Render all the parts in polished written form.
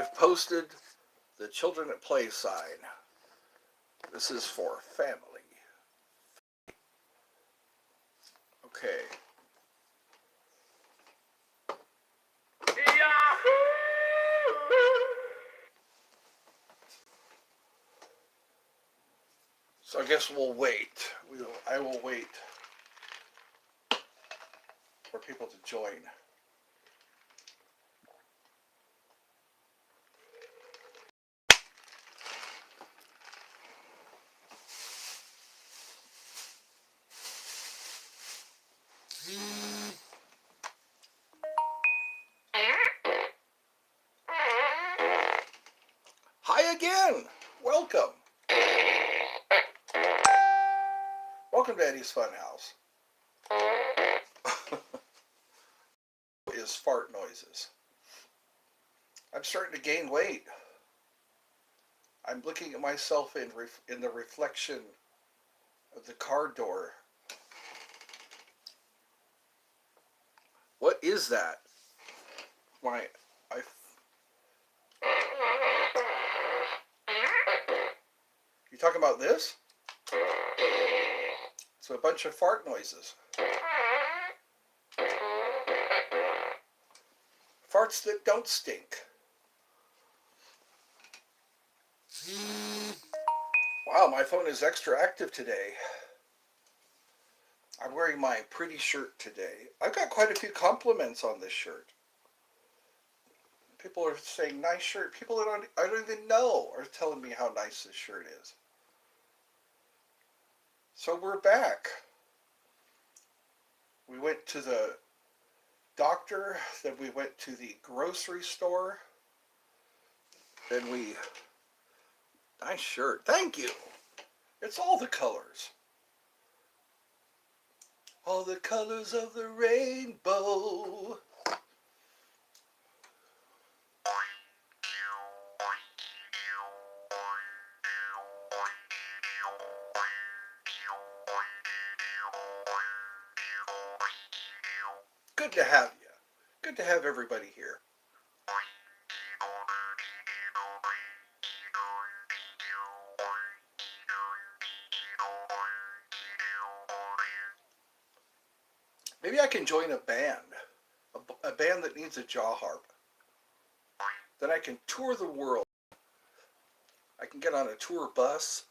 I've posted the children at play sign. This is for family. Okay. So I guess we'll wait. I will wait for people to join. Hi again! Welcome! Welcome to Eddie's Funhouse. Is fart noises. I'm starting to gain weight. I'm looking at myself in the reflection of the car door. What is that? You talking about this? It's a bunch of fart noises. Farts that don't stink. Wow, my phone is extra active today. I'm wearing my pretty shirt today. I've got quite a few compliments on this shirt. People are saying, nice shirt. People that I don't even know are telling me how nice this shirt is. So we're back. We went to the doctor, then we went to the grocery store, then nice shirt. Thank you. It's all the colors. All the colors of the rainbow. Good to have you. Good to have everybody here. Maybe I can join a band. A band that needs a jaw harp. Then I can tour the world. I can get on a tour bus.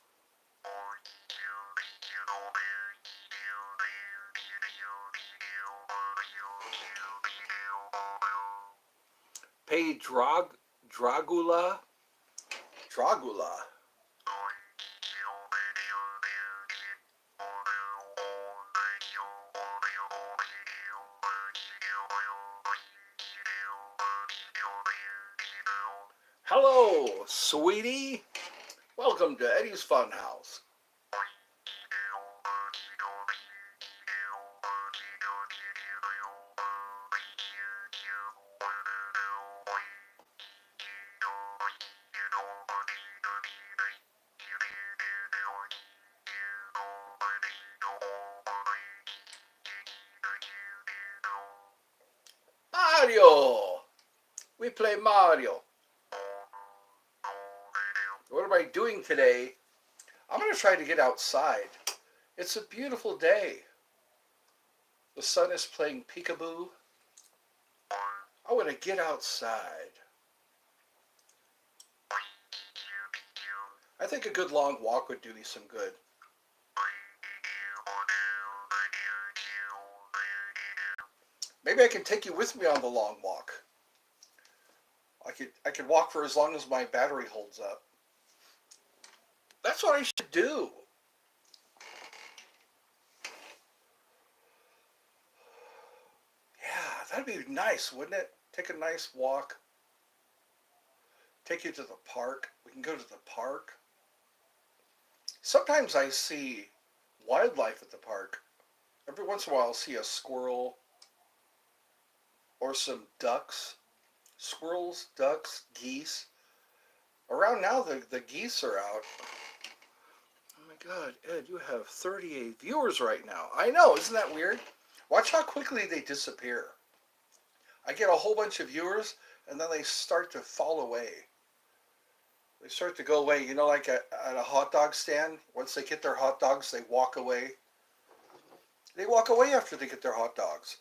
Pay Dragula. Hello, sweetie. Welcome to Eddie's Funhouse. Mario! We play Mario. What am I doing today? I'm going to try to get outside. It's a beautiful day. The sun is playing peekaboo. I want to get outside. I think a good long walk would do me some good. Maybe I can take you with me on the long walk. I could walk for as long as my battery holds up. That's what I should do. Yeah, that'd be nice, wouldn't it? Take a nice walk. Take you to the park. We can go to the park. Sometimes I see wildlife at the park. Every once in a while I'll see a squirrel or some ducks. Squirrels, ducks, geese. Around now the geese are out. Oh my God, Ed, you have 38 viewers right now. I know, isn't that weird? Watch how quickly they disappear. I get a whole bunch of viewers and then they start to fall away. They start to go away. You know, like at a hot dog stand, once they get their hot dogs, they walk away. They walk away after they get their hot dogs.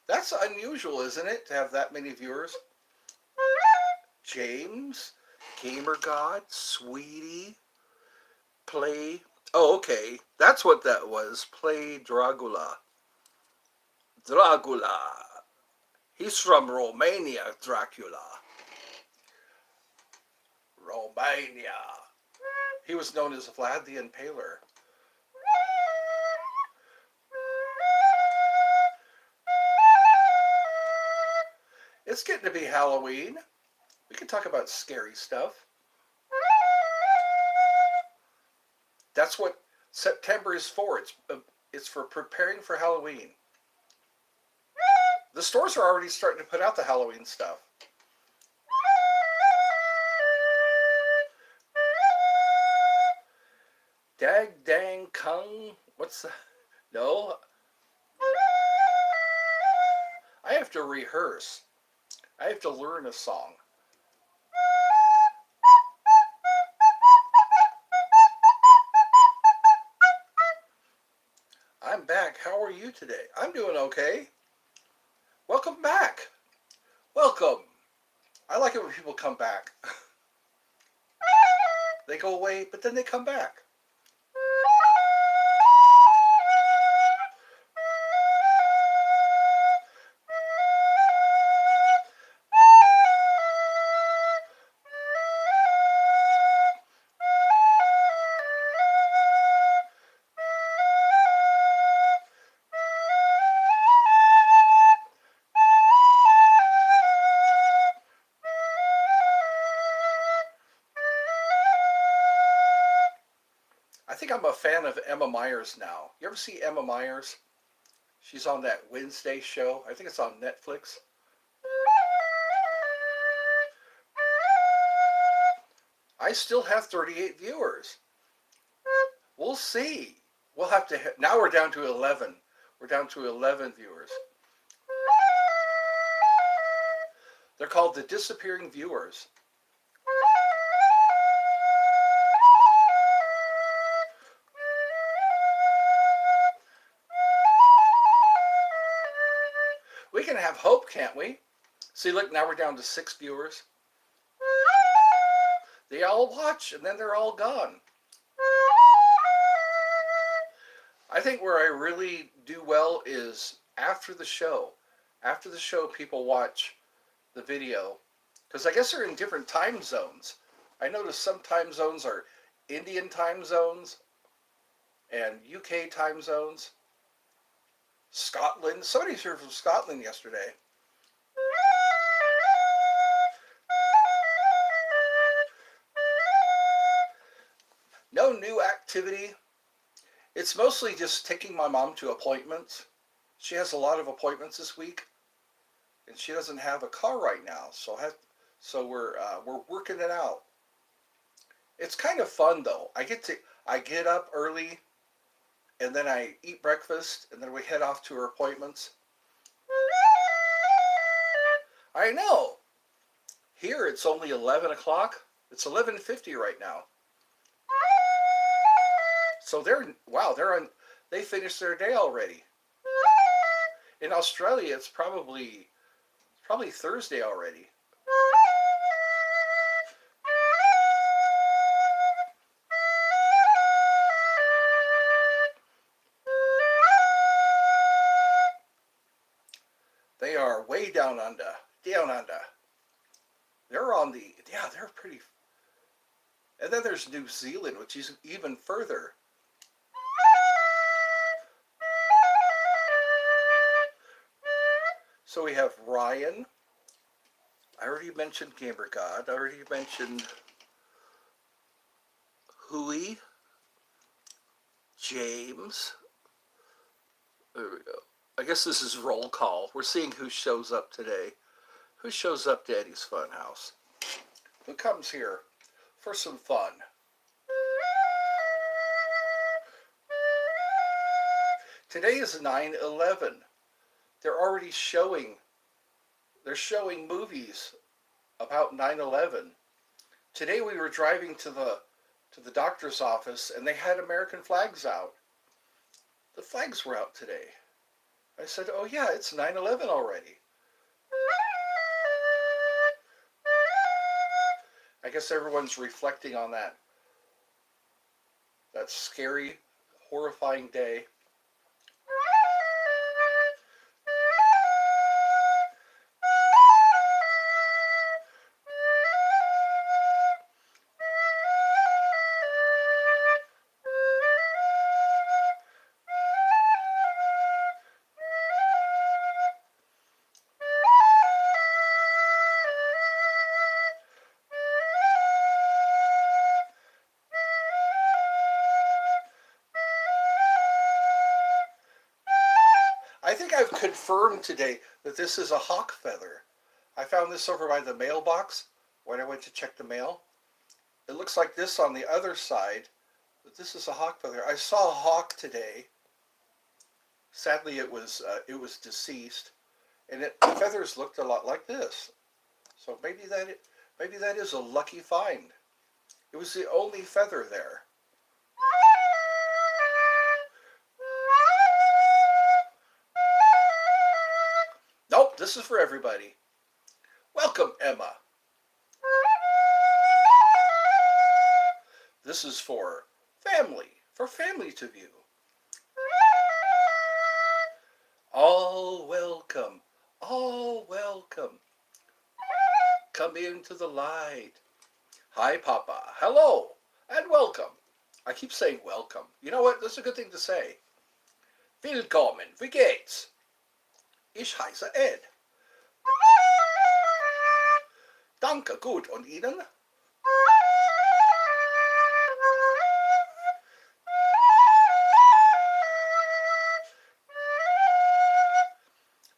That's unusual, isn't it, to have that many viewers? James, Gamer God, Sweetie, Play. Oh, okay. That's what that was. Play Dragula. Dragula. He's from Romania, Dracula. Romania. He was known as Vlad the Impaler. It's getting to be Halloween. We can talk about scary stuff. That's what September is for. It's for preparing for Halloween. The stores are already starting to put out the Halloween stuff. Dag dang kung. What's that? No. I have to rehearse. I have to learn a song. I'm back. How are you today? I'm doing okay. Welcome back. Welcome. I like it when people come back. They go away, but then they come back. I think I'm a fan of Emma Myers now. You ever see Emma Myers? She's on that Wednesday show. I think it's on Netflix. I still have 38 viewers. We'll see. We'll have to. Now we're down to 11. We're down to 11 viewers. They're called the disappearing viewers. We can have hope, can't we? See, look, now we're down to 6 viewers. They all watch, and then they're all gone. I think where I really do well is after the show. After the show, people watch the video. Because I guess they're in different time zones. I noticed some time zones are Indian time zones and UK time zones. Scotland. Somebody's here from Scotland yesterday. No new activity. It's mostly just taking my mom to appointments. She has a lot of appointments this week, and she doesn't have a car right now, so we're working it out. It's kind of fun though. I get up early, and then I eat breakfast, and then we head off to her appointments. I know. Here it's only 11 o'clock. It's 11:50 right now. So they finished their day already. In Australia, it's probably Thursday already. They are way down under. Down under. They're pretty. And then there's New Zealand, which is even further. So we have Ryan. I already mentioned Gamer God. I already mentioned James. There we go. I guess this is roll call. We're seeing who shows up today. Who shows up to Eddie's Funhouse? Who comes here for some fun? Today is 9/11. They're already showing. They're showing movies about 9/11. Today we were driving to the doctor's office and they had American flags out. The flags were out today. I said, "Oh yeah, it's 9/11 already." I guess everyone's reflecting on that scary, horrifying day. I think I've confirmed today that this is a hawk feather. I found this over by the mailbox when I went to check the mail. It looks like this on the other side, but this is a hawk feather. I saw a hawk today. Sadly, it was deceased, and the feathers looked a lot like this. So maybe that is a lucky find. It was the only feather there. Nope, this is for everybody. Welcome, Emma. This is for family to view. All welcome, all welcome. Come into the light. Hi, Papa. Hello, and welcome. I keep saying welcome. You know what? That's a good thing to say. Willkommen, wie geht's? Ich heiße Ed. Danke, gut. Und Ihnen?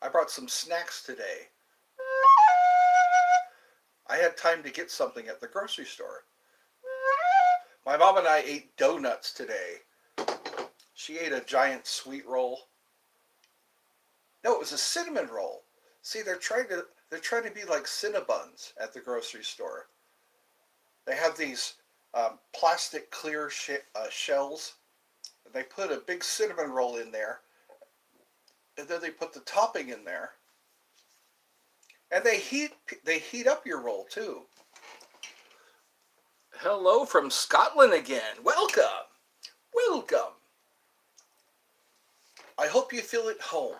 I brought some snacks today. I had time to get something at the grocery store. My mom and I ate donuts today. She ate a giant sweet roll. No, it was a cinnamon roll. See, they're trying to be like Cinnabons at the grocery store. They have these plastic clear shells. And they put a big cinnamon roll in there, and then they put the topping in there. And they heat up your roll too. Hello from Scotland again. Welcome. Welcome. I hope you feel at home.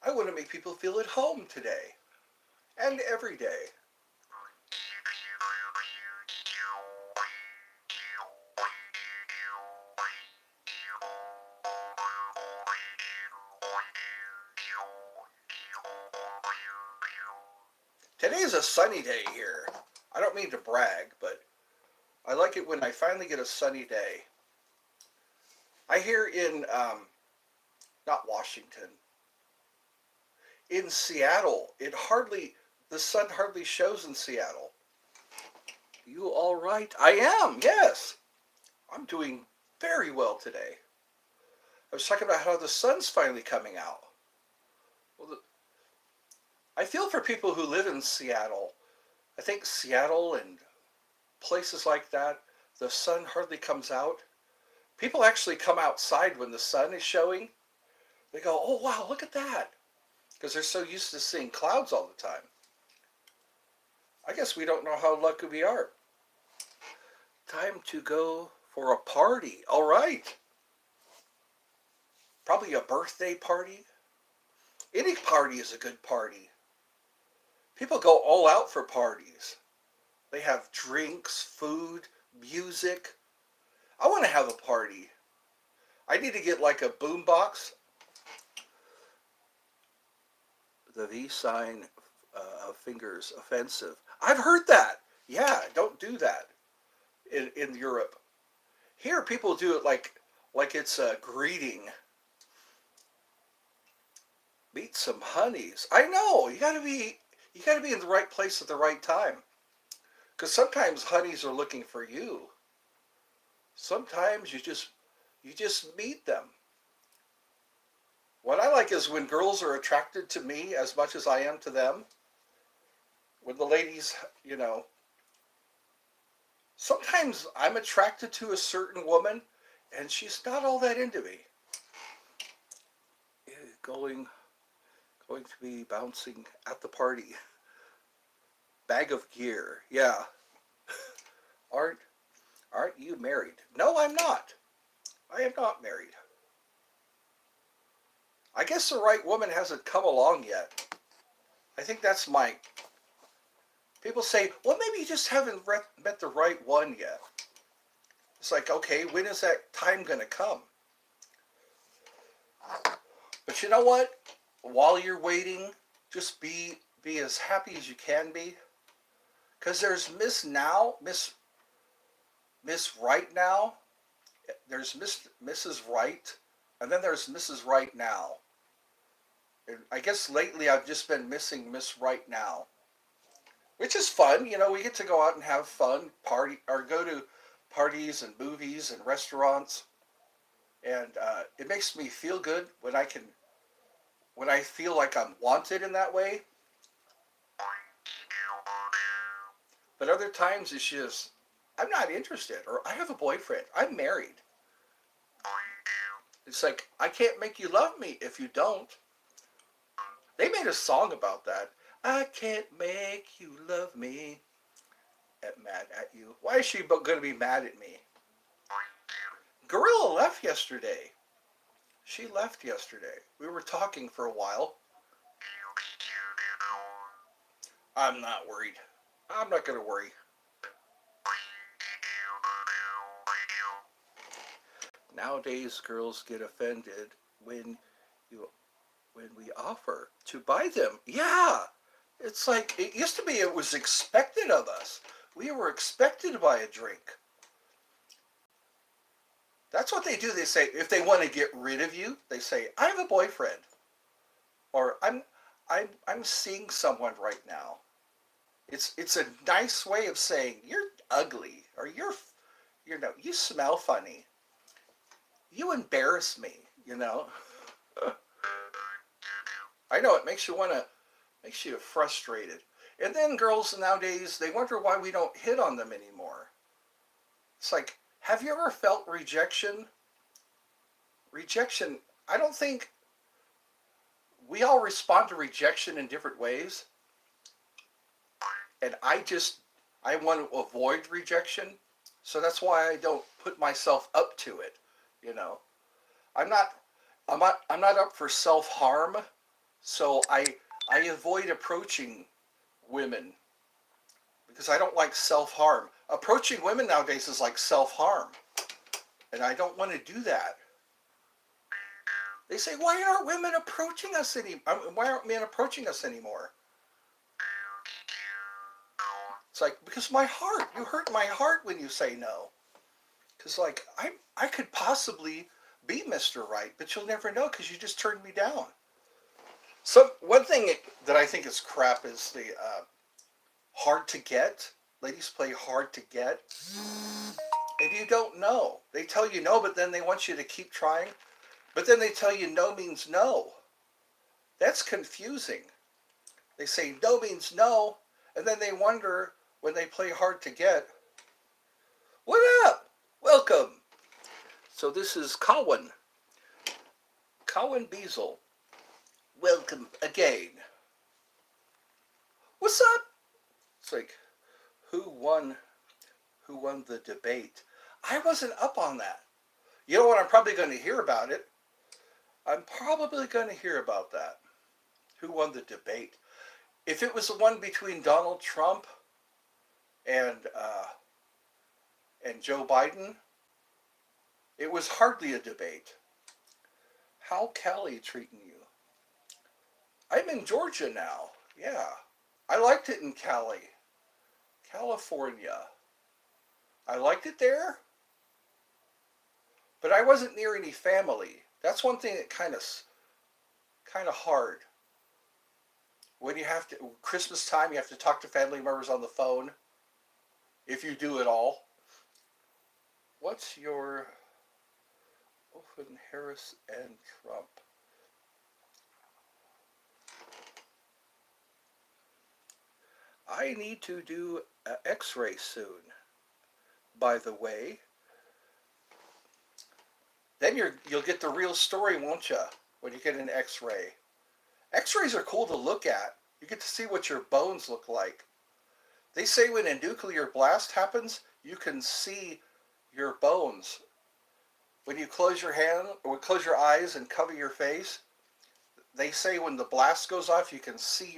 I want to make people feel at home today and every day. Today's a sunny day here. I don't mean to brag, but I like it when I finally get a sunny day. I hear in, not Washington, in Seattle, the sun hardly shows in Seattle. You all right? I am, yes. I'm doing very well today. I was talking about how the sun's finally coming out. Well, I feel for people who live in Seattle. I think Seattle and places like that, the sun hardly comes out. People actually come outside when the sun is showing. They go, "Oh wow, look at that." Because they're so used to seeing clouds all the time. I guess we don't know how lucky we are. Time to go for a party. All right. Probably a birthday party. Any party is a good party. People go all out for parties. They have drinks, food, music. I want to have a party. I need to get like a boombox. The V sign of fingers offensive. I've heard that. Yeah, don't do that in Europe. Here people do it like it's a greeting. Meet some honeys. I know. You gotta be in the right place at the right time. Because sometimes honeys are looking for you. Sometimes you just meet them. What I like is when girls are attracted to me as much as I am to them. When the ladies, you know, sometimes I'm attracted to a certain woman and she's not all that into me. Going going to be bouncing at the party. Bag of gear. Yeah. Aren't aren't you married? No, I'm not. I am not married. I guess the right woman hasn't come along yet. I think that's my people say, well, maybe you just haven't met the right one yet. It's like, okay, when is that time going to come? But you know what? While you're waiting, just be as happy as you can be, because there's Miss Right now, there's Mrs. Right, and then there's Mrs. Right now. And I guess lately I've just been missing Miss Right now, which is fun. You know, we get to go out and have fun, party, or go to parties and movies and restaurants, and it makes me feel good when I feel like I'm wanted in that way. But other times it's just I'm not interested, or I have a boyfriend, I'm married. It's like I can't make you love me if you don't. They made a song about that. I can't make you love me. Mad at you. Why is she going to be mad at me? Gorilla left yesterday. She left yesterday. We were talking for a while. I'm not worried. I'm not going to worry. Nowadays, girls get offended you when we offer to buy them. Yeah, it's like it used to be. It was expected of us. We were expected to buy a drink. That's what they do. They say if they want to get rid of you, they say, "I have a boyfriend," or I'm seeing someone right now." It's a nice way of saying you're ugly, or you smell funny. You embarrass me. You know. I know it makes you frustrated. And then girls nowadays they wonder why we don't hit on them anymore. It's like, have you ever felt rejection? Rejection. I don't think we all respond to rejection in different ways, and I want to avoid rejection, so that's why I don't put myself up to it. You know, I'm not I'm not up for self harm, so I avoid approaching women because I don't like self harm. Approaching women nowadays is like self harm, and I don't want to do that. They say, why aren't women approaching us any? Why aren't men approaching us anymore? It's like because my heart. You hurt my heart when you say no. Because like I could possibly be Mr. Right, but you'll never know because you just turned me down. So one thing that I think is crap is the hard to get. Ladies play hard to get, and you don't know. They tell you no, but then they want you to keep trying. But then they tell you no means no. That's confusing. They say no means no, and then they wonder when they play hard to get, what up? Welcome. So this is Cowan Beazle. Welcome again. What's up? It's like, who won? Who won the debate? I wasn't up on that. You know what? I'm probably going to hear about it. I'm probably going to hear about that. Who won the debate? If it was the one between Donald Trump and Joe Biden, it was hardly a debate. How Cali treating you? I'm in Georgia now. Yeah, I liked it in Cali, California. I liked it there, but I wasn't near any family. That's one thing that kind of hard. When you have to, Christmas time, you have to talk to family members on the phone, if you do at all. What's your Open Harris and Trump? I need to do an X-ray soon. By the way, then you'll get the real story, won't you? When you get an X-ray. X-rays are cool to look at. You get to see what your bones look like. They say when a nuclear blast happens, you can see your bones. When you close your hand or close your eyes and cover your face, they say when the blast goes off, you can see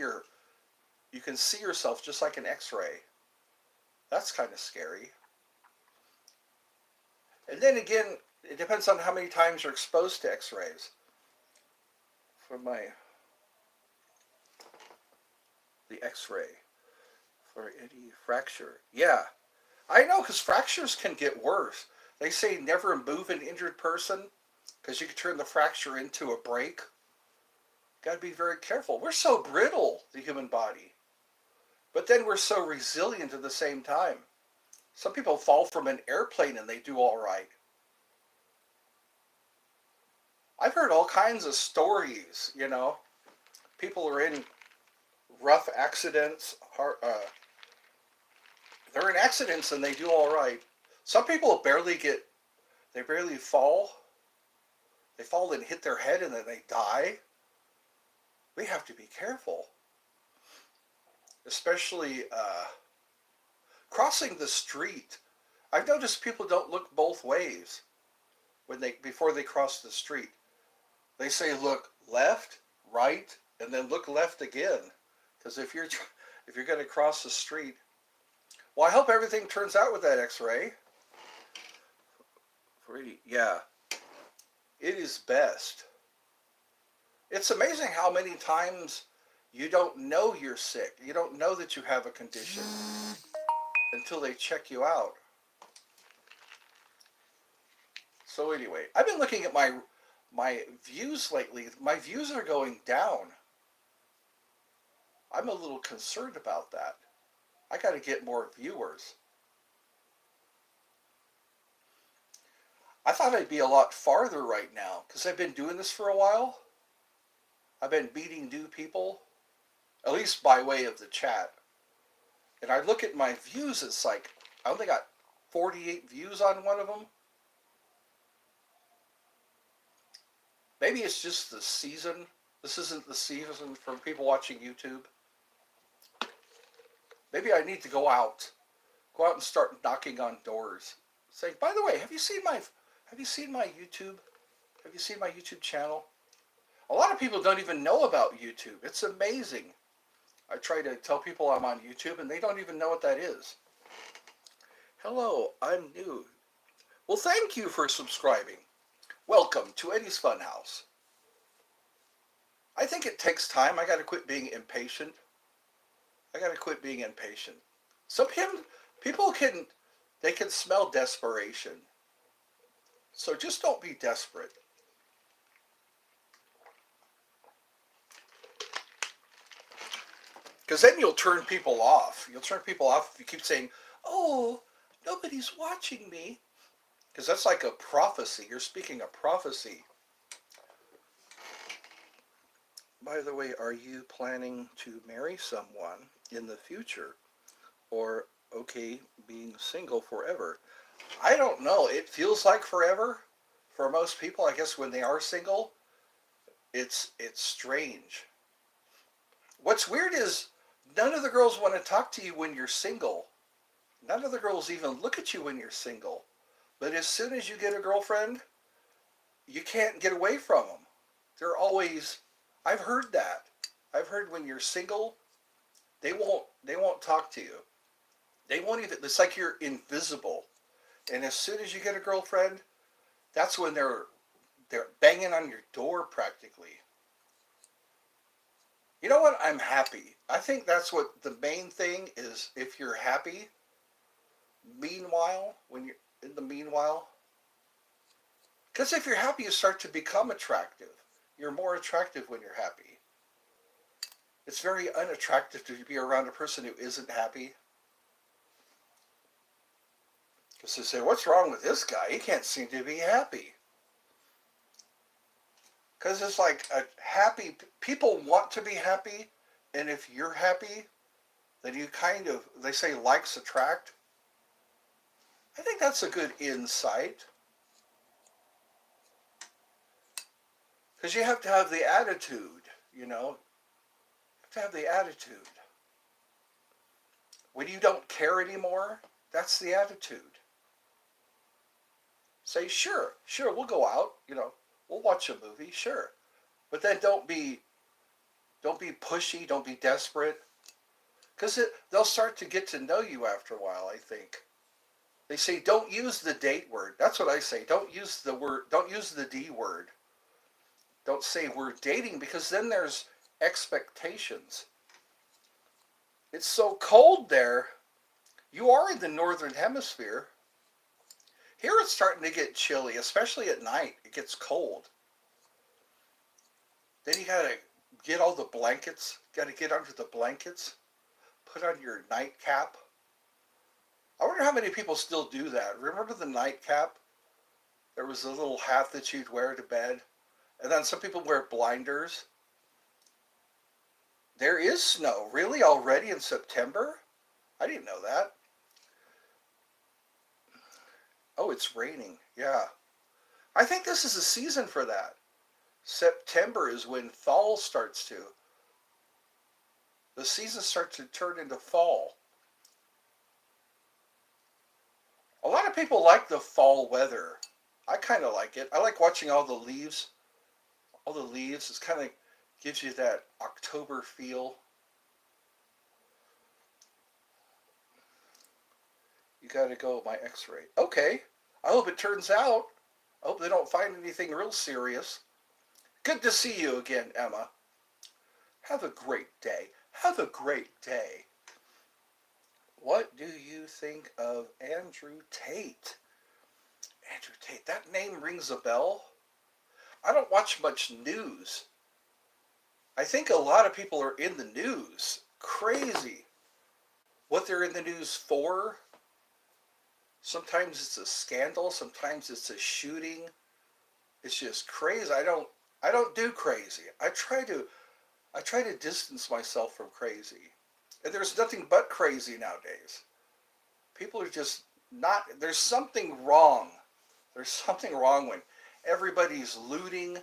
yourself just like an X-ray. That's kind of scary. And then again, it depends on how many times you're exposed to X-rays. For the X-ray for any fracture. Yeah, I know, because fractures can get worse. They say never move an injured person because you can turn the fracture into a break. Got to be very careful. We're so brittle, the human body. But then we're so resilient at the same time. Some people fall from an airplane and they do all right. I've heard all kinds of stories, you know. People are in rough accidents. They're in accidents and they do all right. Some people they barely fall. They fall and hit their head and then they die. We have to be careful. Especially crossing the street. I've noticed people don't look both ways before they cross the street. They say look left, right, and then look left again. Because if you're going to cross the street, well, I hope everything turns out with that X-ray. Yeah, it is best. It's amazing how many times you don't know you're sick. You don't know that you have a condition until they check you out. So anyway, I've been looking at my views lately. My views are going down. I'm a little concerned about that. I got to get more viewers. I thought I'd be a lot farther right now because I've been doing this for a while. I've been meeting new people, at least by way of the chat. And I look at my views, it's like I only got 48 views on one of them. Maybe it's just the season. This isn't the season for people watching YouTube. Maybe I need to go out and start knocking on doors, saying, "By the way, have you seen my YouTube? Have you seen my YouTube channel?" A lot of people don't even know about YouTube. It's amazing. I try to tell people I'm on YouTube, and they don't even know what that is. Hello, I'm new. Well, thank you for subscribing. Welcome to Eddie's Funhouse. I think it takes time. I got to quit being impatient. Some people can smell desperation. So just don't be desperate. Because then you'll turn people off. You'll turn people off if you keep saying, "Oh, nobody's watching me." Because that's like a prophecy. You're speaking a prophecy. By the way, are you planning to marry someone in the future? Or, okay, being single forever? I don't know. It feels like forever. For most people, I guess when they are single, it's strange. What's weird is none of the girls want to talk to you when you're single. None of the girls even look at you when you're single. But as soon as you get a girlfriend, you can't get away from them. They're always, I've heard that. I've heard when you're single, they won't talk to you. They won't even, it's like you're invisible. And as soon as you get a girlfriend, that's when they're banging on your door practically. You know what? I'm happy. I think that's what the main thing is. If you're happy, because if you're happy, you start to become attractive. You're more attractive when you're happy. It's very unattractive to be around a person who isn't happy. Because they say, what's wrong with this guy? He can't seem to be happy. Because it's like a happy, people want to be happy, and if you're happy, then you kind of, they say likes attract. I think that's a good insight. Because you have to have the attitude, you know. You have to have the attitude. When you don't care anymore, that's the attitude. Say, sure, we'll go out, you know, we'll watch a movie, sure. But then don't be pushy, don't be desperate. Because they'll start to get to know you after a while, I think. They say don't use the date word. That's what I say. Don't use the D word. Don't say we're dating, because then there's expectations. It's so cold there. You are in the northern hemisphere. Here it's starting to get chilly, especially at night. It gets cold. Then you gotta get all the blankets. Gotta get under the blankets. Put on your nightcap. I wonder how many people still do that. Remember the nightcap? There was a little hat that you'd wear to bed. And then some people wear blinders. There is snow. Really? Already in September? I didn't know that. Oh, it's raining. Yeah. I think this is a season for that. September is when fall starts to. The seasons start to turn into fall. A lot of people like the fall weather. I kind of like it. I like watching all the leaves. All the leaves. It kind of gives you that October feel. You got to go my x-ray. Okay. I hope it turns out. I hope they don't find anything real serious. Good to see you again, Emma. Have a great day. Have a great day. What do you think of Andrew Tate? Andrew Tate. That name rings a bell. I don't watch much news. I think a lot of people are in the news. Crazy. What they're in the news for. Sometimes it's a scandal. Sometimes it's a shooting. It's just crazy. I don't do crazy. I try to distance myself from crazy. And there's nothing but crazy nowadays. People are just not, there's something wrong. There's something wrong when everybody's looting,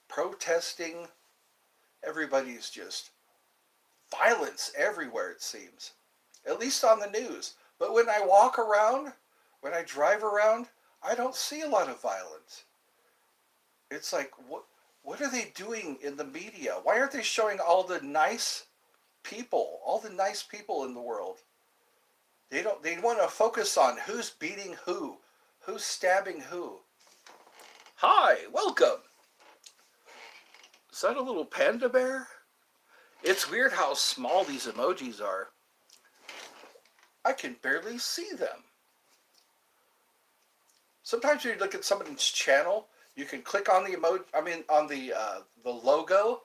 protesting. Everybody's just violence everywhere, it seems. At least on the news. But when I walk around, when I drive around, I don't see a lot of violence. It's like, what are they doing in the media? Why aren't they showing all the nice people in the world? They want to focus on who's beating who, who's stabbing who. Hi, welcome. Is that a little panda bear? It's weird how small these emojis are. I can barely see them. Sometimes when you look at somebody's channel, you can click on the emoji, on the logo,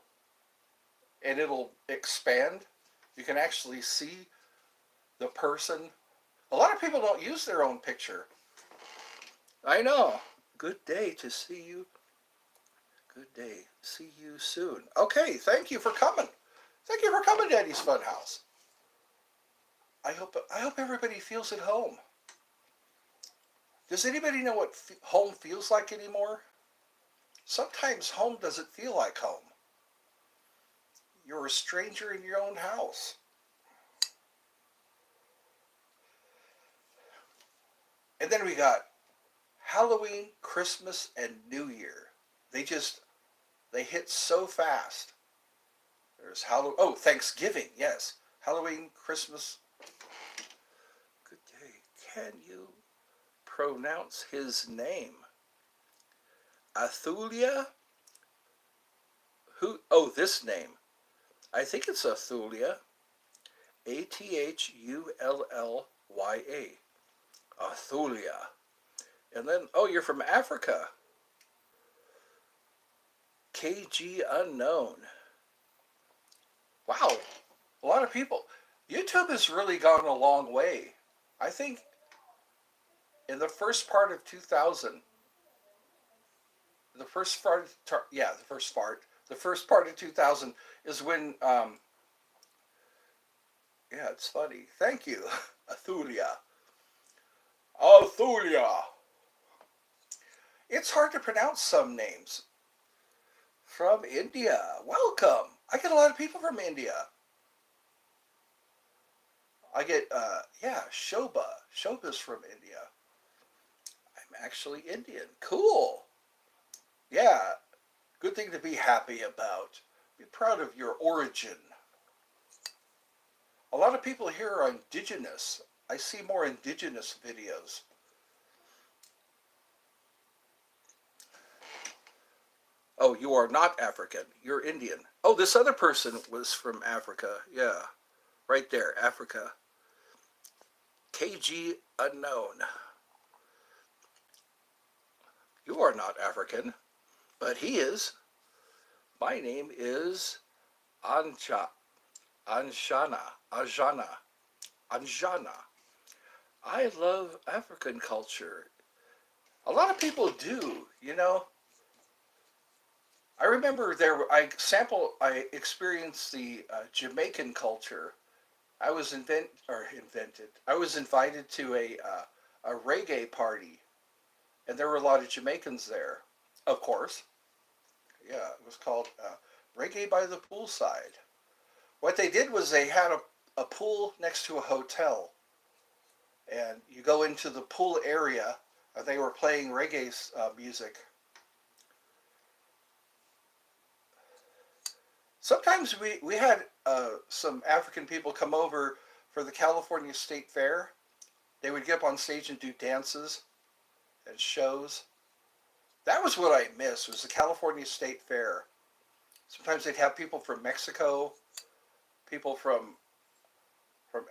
and it'll expand. You can actually see the person. A lot of people don't use their own picture. I know. Good day to see you. Good day. See you soon. Okay, thank you for coming. Thank you for coming, Daddy's Funhouse. I hope everybody feels at home. Does anybody know what home feels like anymore? Sometimes home doesn't feel like home. You're a stranger in your own house. And then we got Halloween, Christmas, and New Year. They hit so fast. There's Thanksgiving, yes. Halloween, Christmas. Good day. Can you pronounce his name? Athulia? This name. I think it's Athulia. Athullya. Athulia. And then, you're from Africa. KG Unknown. Wow, a lot of people. YouTube has really gone a long way. I think in the first part of 2000, the first part, yeah, the first part of 2000 is when, yeah, it's funny. Thank you, Athulia. Athulia. It's hard to pronounce some names. From India. Welcome. I get a lot of people from India. I get, yeah, Shobha. Shobha's from India. I'm actually Indian. Cool. Yeah, good thing to be happy about. Be proud of your origin. A lot of people here are indigenous. I see more indigenous videos. Oh, you are not African. You're Indian. Oh, this other person was from Africa. Yeah, right there, Africa. KG unknown. You are not African, but he is. My name is Anja. Anjana. Anjana. I love African culture. A lot of people do, you know. I remember I experienced the Jamaican culture. I was invented. I was invited to a reggae party, and there were a lot of Jamaicans there. Of course, yeah, it was called Reggae by the Poolside. What they did was they had a pool next to a hotel, and you go into the pool area, and they were playing reggae music. Sometimes we had some African people come over for the California State Fair. They would get up on stage and do dances and shows. That was what I missed was the California State Fair. Sometimes they'd have people from Mexico, people from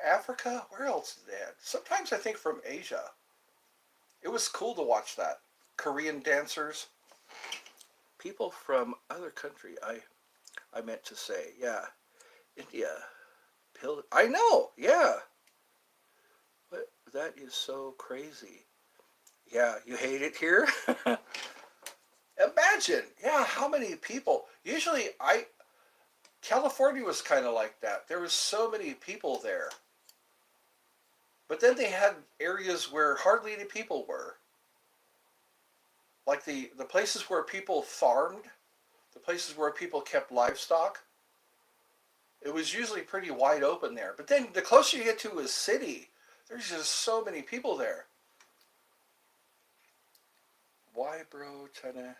Africa. Where else did they have? Sometimes I think from Asia. It was cool to watch that. Korean dancers, people from other country. I meant to say, yeah, India. I know, yeah. But that is so crazy. Yeah, you hate it here? Imagine, yeah, how many people. Usually California was kind of like that. There was so many people there. But then they had areas where hardly any people were. Like the places where people farmed, the places where people kept livestock. It was usually pretty wide open there. But then the closer you get to a city, there's just so many people there. Why, bro, China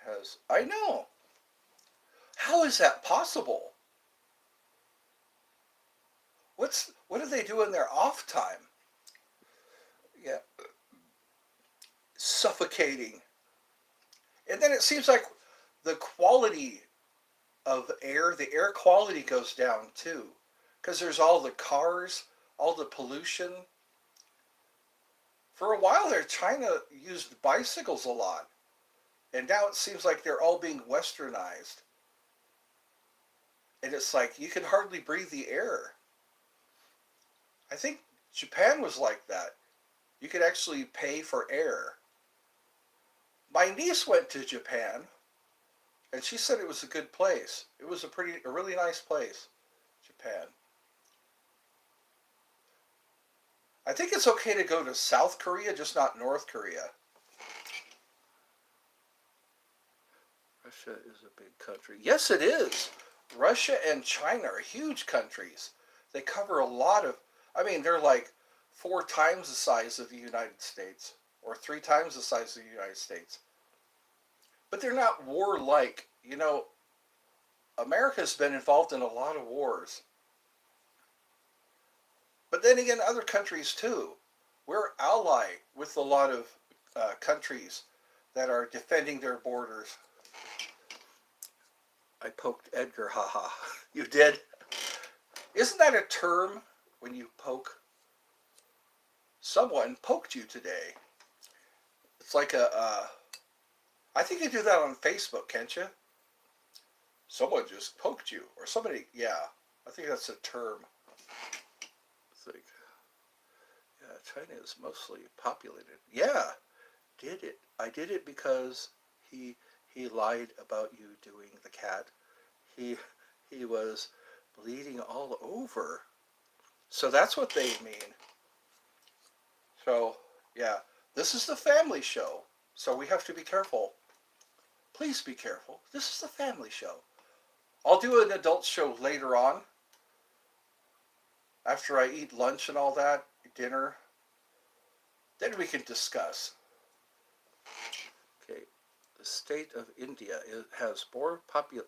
has. I know. How is that possible? What do they do in their off time? Yeah, suffocating. And then it seems like the quality of the air quality goes down too. Because there's all the cars, all the pollution. For a while there, China used bicycles a lot. And now it seems like they're all being westernized. And it's like you can hardly breathe the air. I think Japan was like that. You could actually pay for air. My niece went to Japan, and she said it was a good place. It was a really nice place, Japan. I think it's okay to go to South Korea, just not North Korea. Russia is a big country. Yes, it is. Russia and China are huge countries. They cover a lot of, I mean, they're like 4 times the size of the United States, or 3 times the size of the United States. But they're not warlike. You know, America's been involved in a lot of wars. But then again, other countries too. We're allied with a lot of countries that are defending their borders. I poked Edgar, haha. You did? Isn't that a term when you poke? Someone poked you today. It's like I think you do that on Facebook, can't you? Someone just poked you. Or somebody, yeah. I think that's a term. It's like, yeah, China is mostly populated. Yeah, did it. I did it because he he lied about you doing the cat. He he was bleeding all over. So that's what they mean. So, yeah, this is the family show. So we have to be careful. Please be careful. This is the family show. I'll do an adult show later on after I eat lunch and all that, dinner. Then we can discuss. Okay, the state of India has more popular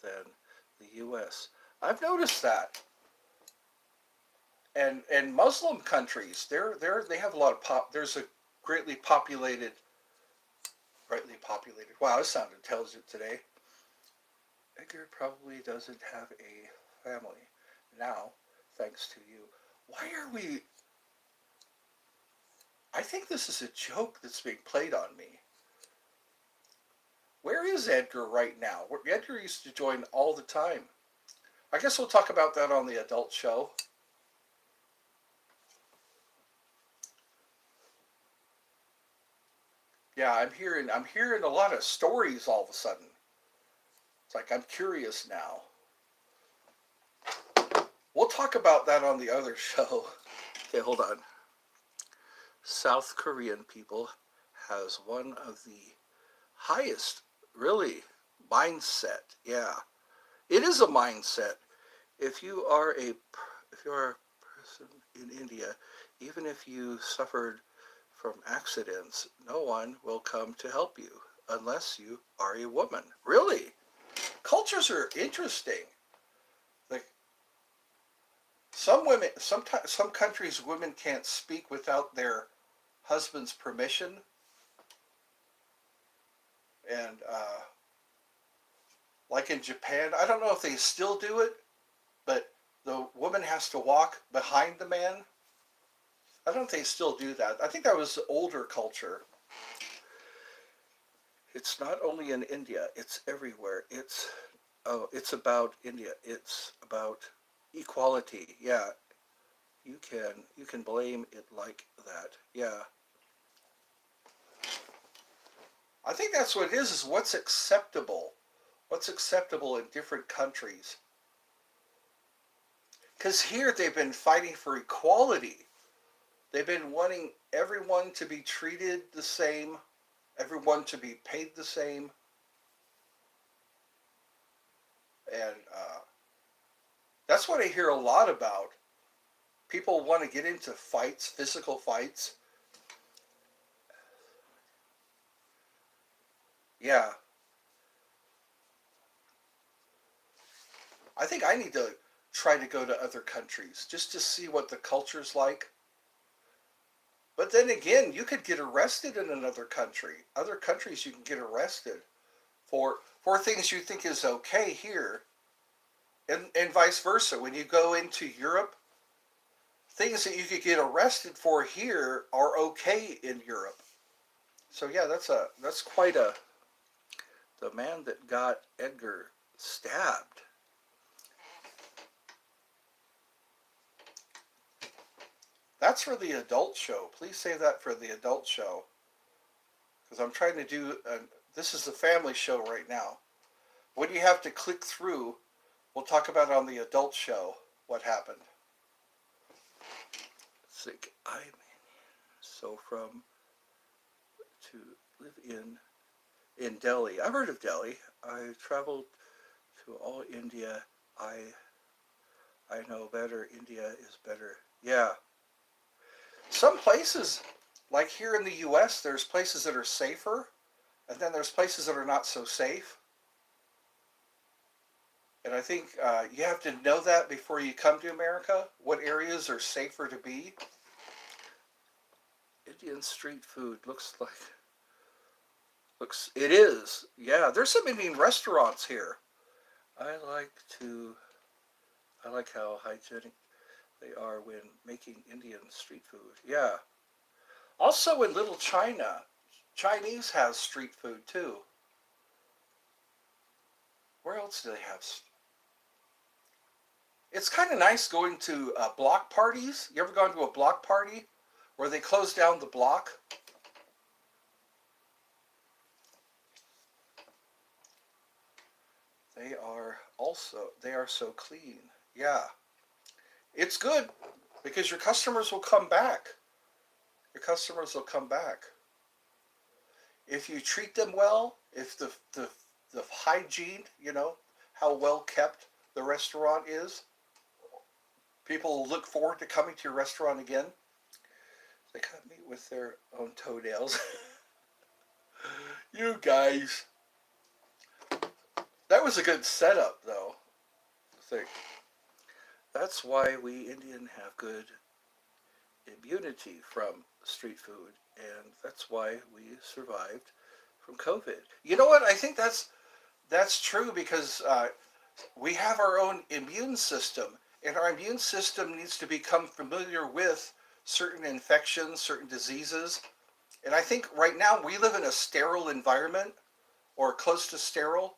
than the U.S. I've noticed that, and Muslim countries, they have a lot of pop. There's a greatly populated, greatly populated. Wow, I sound intelligent today. Edgar probably doesn't have a family now, thanks to you. Why are we? I think this is a joke that's being played on me. Where is Edgar right now? Edgar used to join all the time. I guess we'll talk about that on the adult show. Yeah, I'm hearing a lot of stories all of a sudden. It's like I'm curious now. We'll talk about that on the other show. Okay, hold on. South Korean people has one of the highest, really, mindset. Yeah, it is a mindset. If you are a if you are a person in India, even if you suffered from accidents, no one will come to help you unless you are a woman. Really, cultures are interesting. Like some women, sometimes some countries, women can't speak without their husband's permission, and like in Japan, I don't know if they still do it, but the woman has to walk behind the man. I don't think they still do that. I think that was older culture. It's not only in India, it's everywhere. It's about India. It's about equality. Yeah, you can blame it like that. Yeah. I think that's what it is what's acceptable. What's acceptable in different countries. Cuz here they've been fighting for equality. They've been wanting everyone to be treated the same, everyone to be paid the same, and that's what I hear a lot about. People want to get into fights, physical fights. Yeah, I think I need to try to go to other countries just to see what the culture's like. But then again, you could get arrested in another country. Other countries you can get arrested for things you think is okay here, and vice versa. When you go into Europe, things that you could get arrested for here are okay in Europe. So yeah, that's quite a the man that got Edgar stabbed. That's for the adult show. Please save that for the adult show because I'm trying to do. This is the family show right now. When you have to click through, we'll talk about on the adult show what happened. Sick. I'm so from to live in Delhi. I've heard of Delhi. I traveled to all India. I know better. India is better. Yeah. Some places, like here in the U.S., there's places that are safer, and then there's places that are not so safe. And I think you have to know that before you come to America. What areas are safer to be? Indian street food looks. It is. Yeah, there's some Indian restaurants here. I like to. I like how hygienic they are when making Indian street food. Yeah. Also in Little China, Chinese has street food too. Where else do they have? It's kind of nice going to block parties. You ever gone to a block party where they close down the block? They are so clean. Yeah, it's good because your customers will come back. Your customers will come back. If you treat them well, if the hygiene, how well kept the restaurant is, people will look forward to coming to your restaurant again. They cut me with their own toenails. You guys. That was a good setup, though. I think. That's why we Indian have good immunity from street food, and that's why we survived from COVID. You know what? I think that's true because we have our own immune system, and our immune system needs to become familiar with certain infections, certain diseases. And I think right now we live in a sterile environment or close to sterile,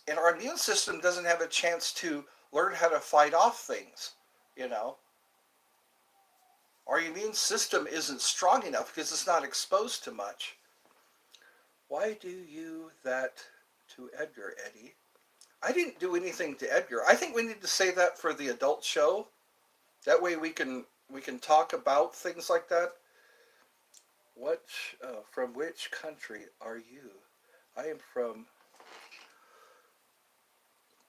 and our immune system doesn't have a chance to learn how to fight off things, you know. Our immune system isn't strong enough because it's not exposed to much. Why do you that to Edgar, Eddie? I didn't do anything to Edgar. I think we need to say that for the adult show. That way we can talk about things like that. What from which country are you? I am from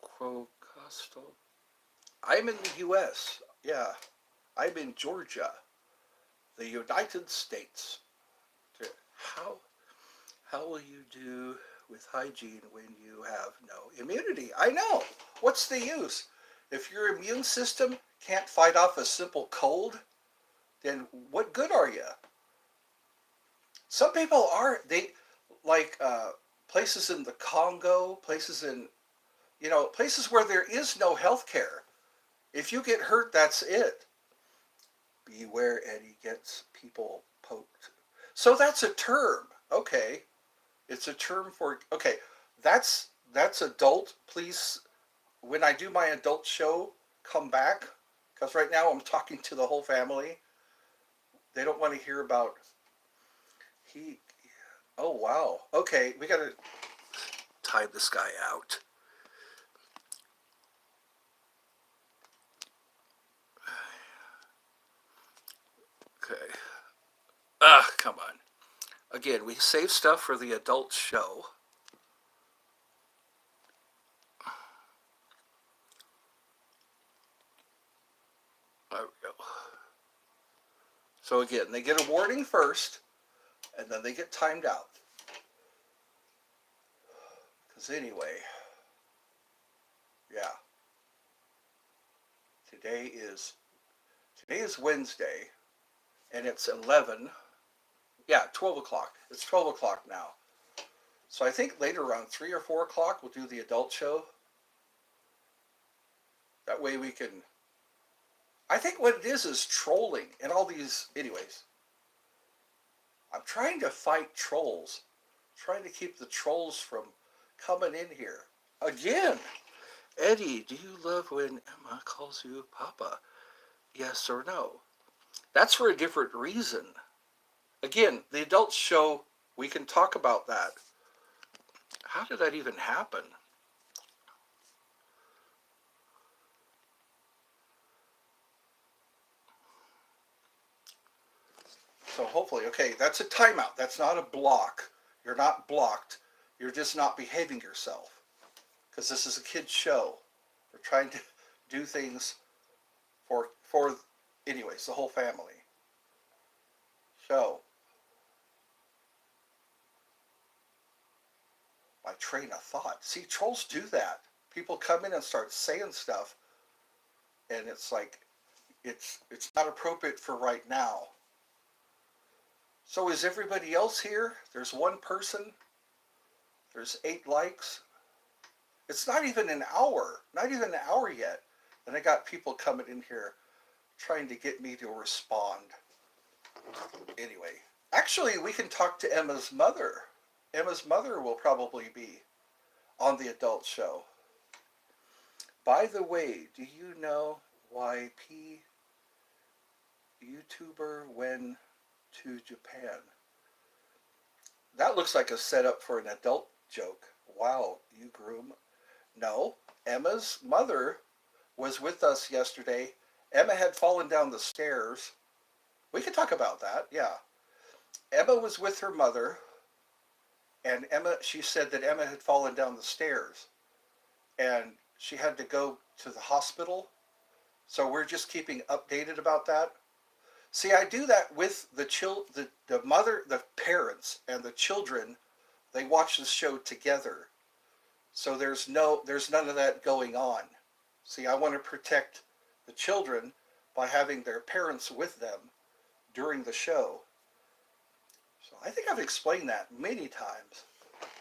Crocostal. I'm in the U.S. Yeah, I'm in Georgia, the United States. How how will you do with hygiene when you have no immunity? I know. What's the use? If your immune system can't fight off a simple cold, then what good are you? Some people are they like places in the Congo, places where there is no health care. If you get hurt, that's it. Beware Eddie gets people poked. So that's a term. Okay. It's a term for okay. That's adult. Please, when I do my adult show, come back because right now I'm talking to the whole family. They don't want to hear about he. Oh wow. Okay, we gotta tie this guy out. Okay. Ah, come on. Again, we save stuff for the adult show. There we go. So again, they get a warning first, and then they get timed out. Because anyway, yeah, today is today is Wednesday, and it's 11. Yeah, 12 o'clock. It's 12 o'clock now. So I think later around 3 or 4 o'clock we'll do the adult show. That way we can. I think what it is trolling and all these. Anyways, I'm trying to fight trolls. I'm trying to keep the trolls from coming in here. Again, Eddie, do you love when Emma calls you Papa? Yes or no? That's for a different reason. Again, the adult show, we can talk about that. How did that even happen? So hopefully, okay, that's a timeout. That's not a block. You're not blocked. You're just not behaving yourself. Because this is a kid's show. We're trying to do things for anyways, the whole family. So, my train of thought. See, trolls do that. People come in and start saying stuff, and it's like, it's not appropriate for right now. So is everybody else here? There's one person. There's 8 likes. It's not even an hour. Not even an hour yet. And I got people coming in here trying to get me to respond. Anyway, actually, we can talk to Emma's mother. Emma's mother will probably be on the adult show. By the way, do you know YP YouTuber when to Japan. That looks like a setup for an adult joke. Wow, you groom. No, Emma's mother was with us yesterday. Emma had fallen down the stairs. We could talk about that, yeah. Emma was with her mother, and she said that Emma had fallen down the stairs, and she had to go to the hospital. So we're just keeping updated about that. See, I do that with the mother, the parents, and the children. They watch the show together, so there's none of that going on. See, I want to protect the children by having their parents with them during the show. So I think I've explained that many times.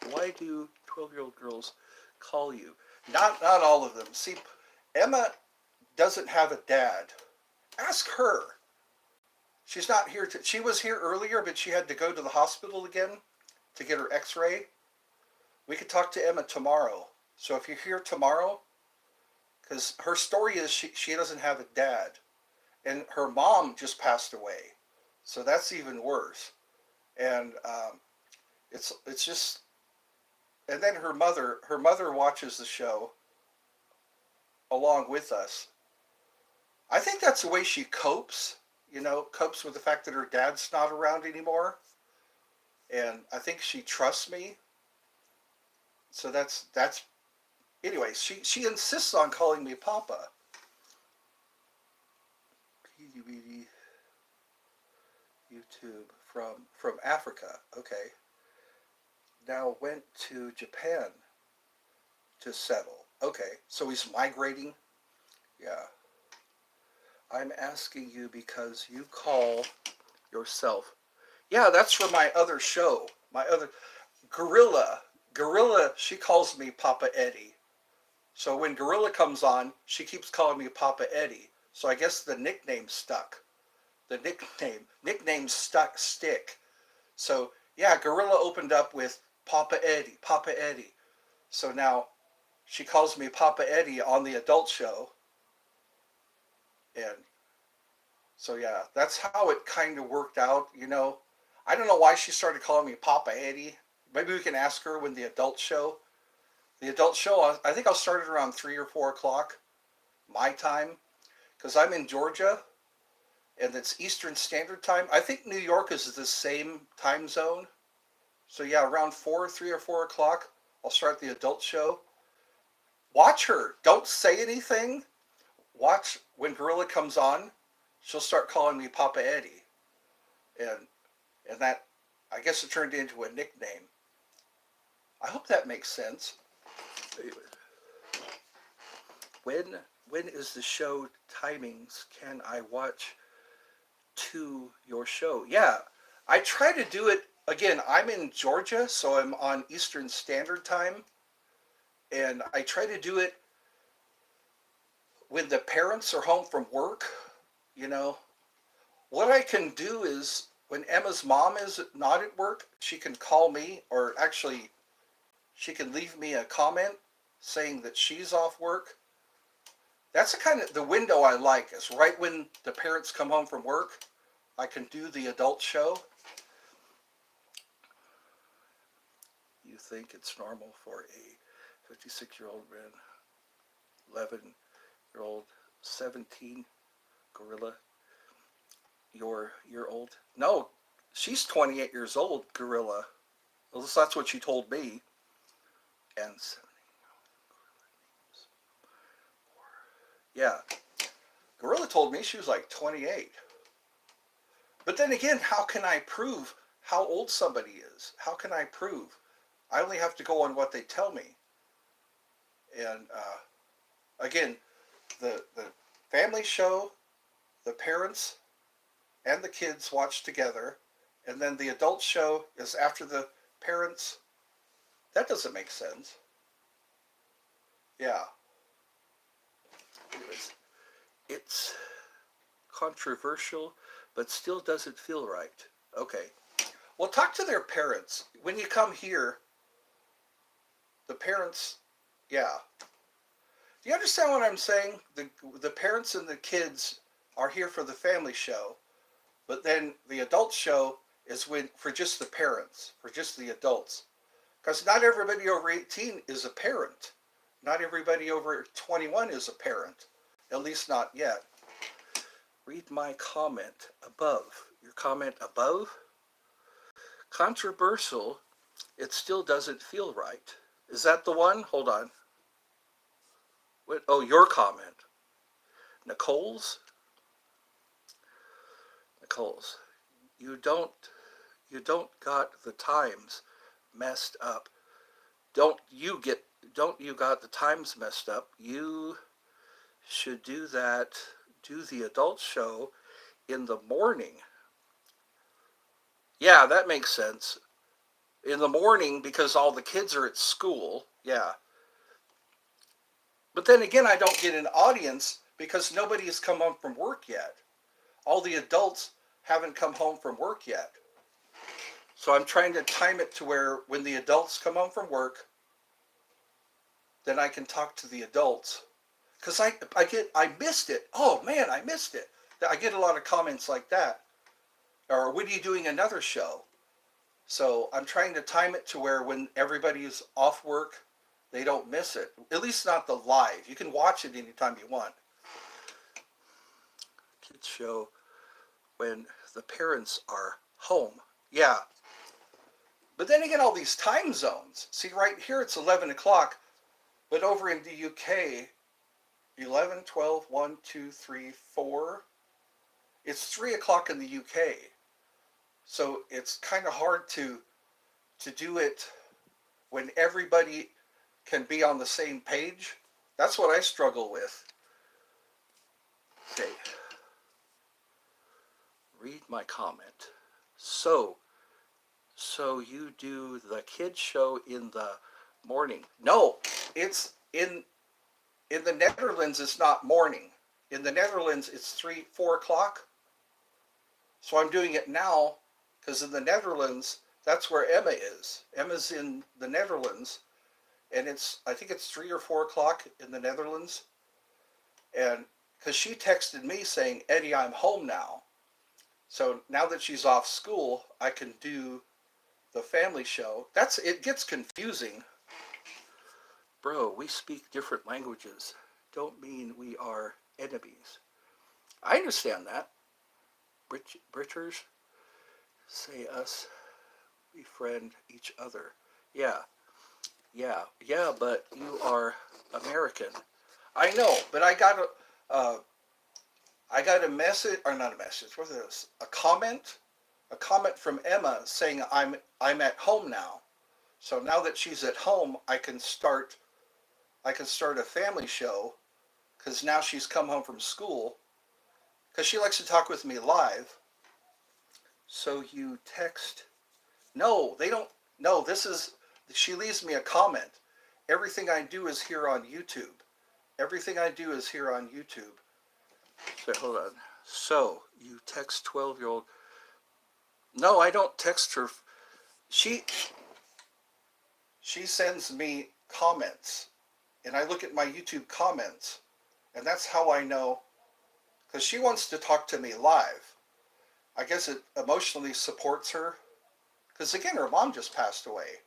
Why do 12-year-old girls call you? Not all of them. See, Emma doesn't have a dad. Ask her. She's not here she was here earlier, but she had to go to the hospital again to get her x-ray. We could talk to Emma tomorrow. So if you're here tomorrow, because her story is she doesn't have a dad. And her mom just passed away. So that's even worse. And it's just, and then her mother watches the show along with us. I think that's the way she copes, copes with the fact that her dad's not around anymore. And I think she trusts me. So that's anyway, she insists on calling me Papa. PDBD YouTube from Africa. Okay. Now went to Japan to settle. Okay. So he's migrating. Yeah. I'm asking you because you call yourself. Yeah, that's for my other show. My other Gorilla, she calls me Papa Eddie. So when Gorilla comes on, she keeps calling me Papa Eddie. So I guess the nickname stuck. The nickname stick. So yeah, Gorilla opened up with Papa Eddie. So now she calls me Papa Eddie on the adult show. And so yeah, that's how it kind of worked out, I don't know why she started calling me Papa Eddie. Maybe we can ask her when the adult show. The adult show, I think I'll start it around 3 or 4 o'clock my time, because I'm in Georgia, and it's Eastern Standard Time. I think New York is the same time zone. So yeah, around 3 or 4 o'clock, I'll start the adult show. Watch her. Don't say anything. Watch when Gorilla comes on. She'll start calling me Papa Eddie. And that, I guess it turned into a nickname. I hope that makes sense. When is the show timings? Can I watch to your show? Yeah, I try to do it. Again, I'm in Georgia, so I'm on Eastern Standard Time. And I try to do it when the parents are home from work, What I can do is when Emma's mom is not at work, she can call me, or actually she can leave me a comment saying that she's off work. That's the window I like, is right when the parents come home from work. I can do the adult show. You think it's normal for a 56-year-old man, 11-year-old, 17 gorilla, you're old? No, she's 28 years old, Gorilla. At least that's what she told me. And 17. Yeah, Gorilla told me she was like 28. But then again, how can I prove how old somebody is? How can I prove? I only have to go on what they tell me. And again, the family show, the parents and the kids watch together, and then the adult show is after the parents. That doesn't make sense. Yeah. Anyways, it's controversial, but still doesn't feel right. Okay. Well, talk to their parents. When you come here, the parents, yeah. Do you understand what I'm saying? The parents and the kids are here for the family show, but then the adult show is when for just the parents, for just the adults. Because not everybody over 18 is a parent. Not everybody over 21 is a parent. At least not yet. Read my comment above. Your comment above? Controversial. It still doesn't feel right. Is that the one? Hold on. What? Oh, your comment. Nicole's? Nicole's. You don't got the times messed up. Don't you got the times messed up. You should do the adult show in the morning. Yeah, that makes sense. In the morning because all the kids are at school. Yeah. But then again, I don't get an audience because nobody has come home from work yet. All the adults haven't come home from work yet. So I'm trying to time it to where when the adults come home from work, then I can talk to the adults. Because I missed it. Oh man, I missed it. I get a lot of comments like that. Or when are you doing another show? So I'm trying to time it to where when everybody is off work, they don't miss it. At least not the live. You can watch it anytime you want. Kids show when the parents are home. Yeah. But then again, all these time zones. See, right here it's 11 o'clock, but over in the UK, 11, 12, 1, 2, 3, 4, it's 3 o'clock in the UK. So it's kind of hard to do it when everybody can be on the same page. That's what I struggle with. Okay. Read my comment. So you do the kids show in the morning? No, it's in the Netherlands. It's not morning. In the Netherlands, it's 3, 4 o'clock. So I'm doing it now because in the Netherlands, that's where Emma is. Emma's in the Netherlands, and I think it's 3 or 4 o'clock in the Netherlands. And because she texted me saying, Eddie, I'm home now. So now that she's off school, I can do the family show. It gets confusing. Bro, we speak different languages. Don't mean we are enemies. I understand that. Briters say us befriend each other. Yeah, but you are American. I know, but I got a message, or not a message. What is this? A comment from Emma saying I'm at home now. So now that she's at home, I can start a family show because now she's come home from school because she likes to talk with me live. So you text. No, they don't. No, she leaves me a comment. Everything I do is here on YouTube. Everything I do is here on YouTube. So hold on. So you text 12-year-old. No, I don't text her. She sends me comments, and I look at my YouTube comments, and that's how I know, because she wants to talk to me live. I guess it emotionally supports her, because again, her mom just passed away.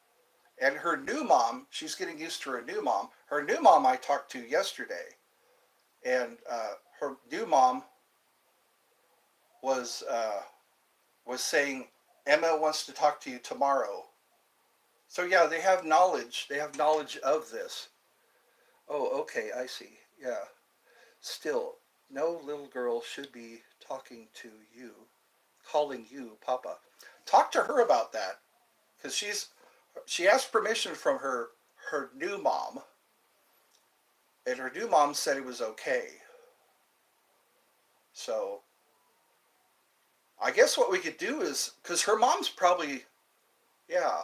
And her new mom, she's getting used to her new mom. Her new mom I talked to yesterday, and her new mom was saying, Emma wants to talk to you tomorrow. So yeah, they have knowledge. They have knowledge of this. Oh, okay, I see. Yeah. Still, no little girl should be talking to you, calling you Papa. Talk to her about that, because she asked permission from her new mom, and her new mom said it was okay. So I guess what we could do is, because her mom's probably, yeah,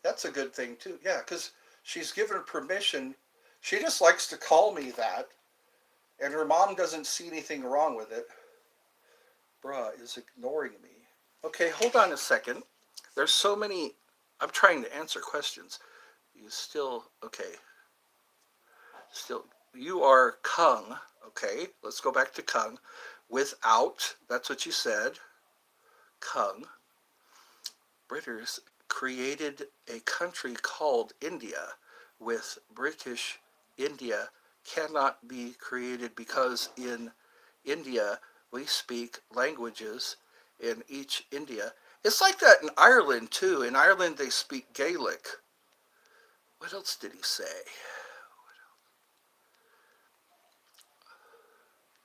that's a good thing too. Yeah, because she's given permission. She just likes to call me that, and her mom doesn't see anything wrong with it. Bruh is ignoring me. Okay, hold on a second. There's so many. I'm trying to answer questions. You still, okay. Still, you are Kung. Okay, let's go back to Kung. Without, that's what you said. Kung. British created a country called India with British India cannot be created because in India we speak languages in each India. It's like that in Ireland too. In Ireland they speak Gaelic. What else did he say?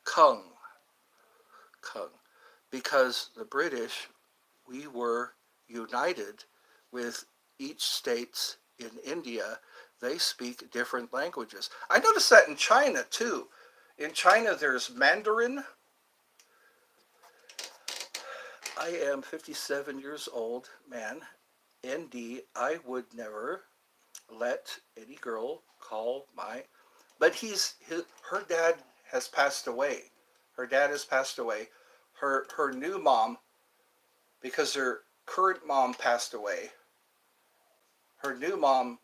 Kung. Kung. Because the British, we were united with each states in India. They speak different languages. I noticed that in China too. In China there's Mandarin. I am 57 years old, man. ND, I would never let any girl call my, but her dad has passed away. Her dad has passed away. Her new mom, because her current mom passed away, her new mom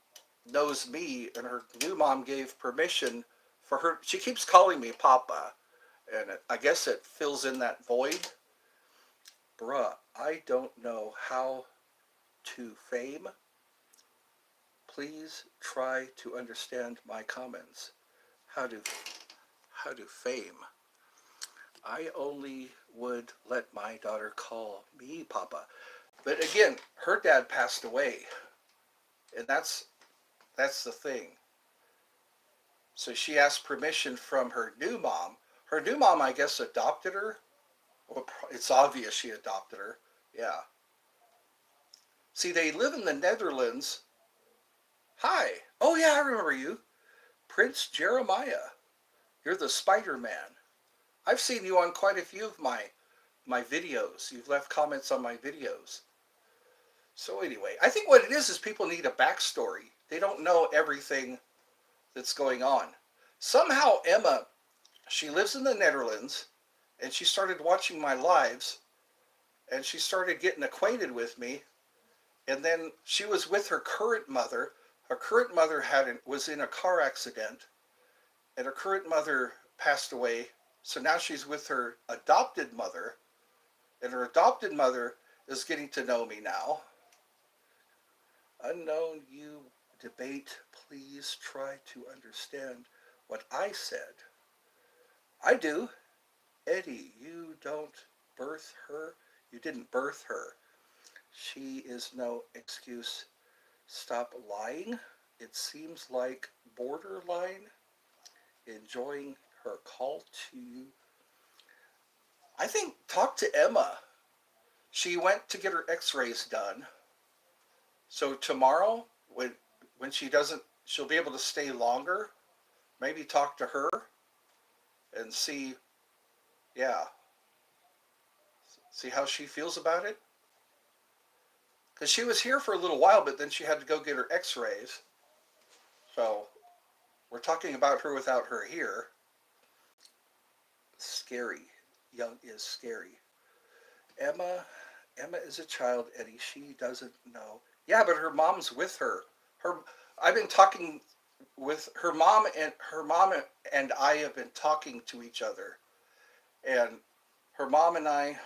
knows me, and her new mom gave permission for her. She keeps calling me Papa, and I guess it fills in that void. Bruh, I don't know how to fame. Please try to understand my comments. How to fame. I only would let my daughter call me Papa. But again, her dad passed away, and that's the thing. So she asked permission from her new mom. Her new mom, I guess, adopted her. Well, it's obvious she adopted her. Yeah. See, they live in the Netherlands. Hi. Oh, yeah, I remember you. Prince Jeremiah. You're the Spider-Man. I've seen you on quite a few of my videos. You've left comments on my videos. So anyway, I think what it is people need a backstory. They don't know everything that's going on. Somehow Emma, she lives in the Netherlands, and she started watching my lives, and she started getting acquainted with me, and then she was with her current mother. Her current mother was in a car accident, and her current mother passed away. So now she's with her adopted mother, and her adopted mother is getting to know me now. Unknown, you debate, please try to understand what I said. I do. Eddie, you don't birth her. You didn't birth her. She is no excuse. Stop lying. It seems like borderline enjoying her call to you. I think talk to Emma. She went to get her x-rays done. So tomorrow, when she doesn't, she'll be able to stay longer. Maybe talk to her and see, yeah, see how she feels about it. Because she was here for a little while, but then she had to go get her x-rays. So we're talking about her without her here. Scary. Young is scary. Emma is a child, Eddie. She doesn't know. Yeah, but her mom's with her. Her I've been talking with her mom and I have been talking to each other. And her mom and I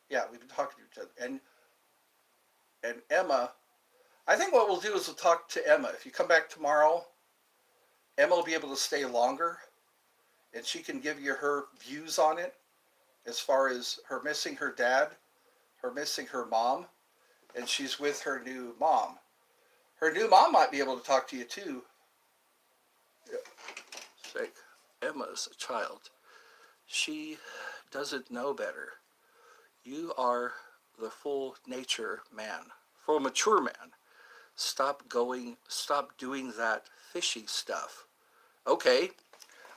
yeah, we've been talking to each other. And Emma, I think what we'll do is we'll talk to Emma. If you come back tomorrow, Emma will be able to stay longer, and she can give you her views on it as far as her missing her dad, her missing her mom, and she's with her new mom. Her new mom might be able to talk to you too. Yeah. Sake. Emma's a child. She doesn't know better. You are the full nature man, full mature man. Stop doing that fishy stuff. Okay.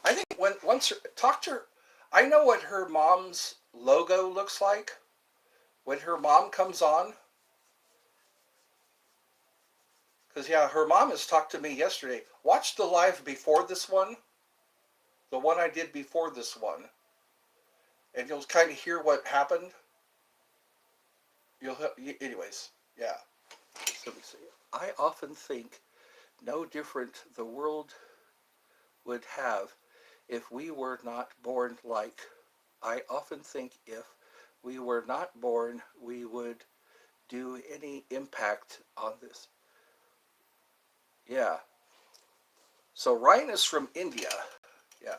I think talk to her, I know what her mom's logo looks like. When her mom comes on, because yeah, her mom has talked to me yesterday. Watch the live before this one, the one I did before this one, and you'll kind of hear what happened. Anyways, yeah. So let me see. I often think no different. The world would have if we were not born like. I often think if we were not born, we would do any impact on this. Yeah. So Ryan is from India. Yeah.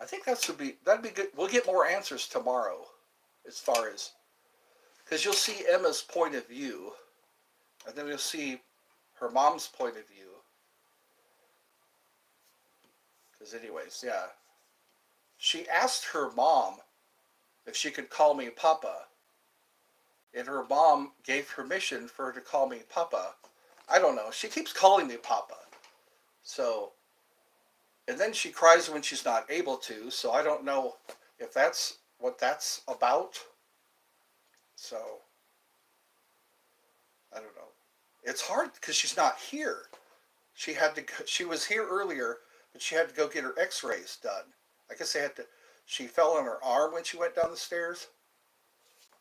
I think that'd be good. We'll get more answers tomorrow, as far as because you'll see Emma's point of view, and then you'll see her mom's point of view. Because anyways, yeah, she asked her mom if she could call me Papa, and her mom gave permission for her to call me Papa. I don't know. She keeps calling me Papa. So, and then she cries when she's not able to. So I don't know if that's what that's about. So I don't know. It's hard because she's not here. She had to. She was here earlier, but she had to go get her X-rays done. I guess they had to. She fell on her arm when she went down the stairs,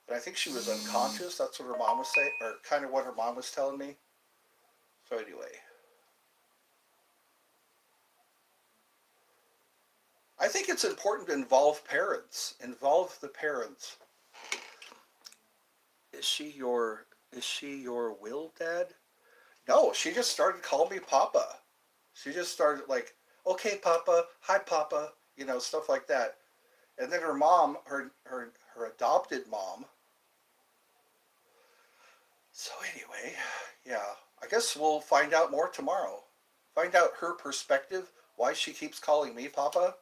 but I think she was unconscious. That's what her mom was saying, or kind of what her mom was telling me. So anyway, I think it's important to involve parents. Involve the parents. Is she your will dad? No, she just started calling me Papa. She just started like, okay, Papa, hi, Papa, stuff like that. And then her mom, her adopted mom. So anyway, yeah, I guess we'll find out more tomorrow. Find out her perspective, why she keeps calling me Papa.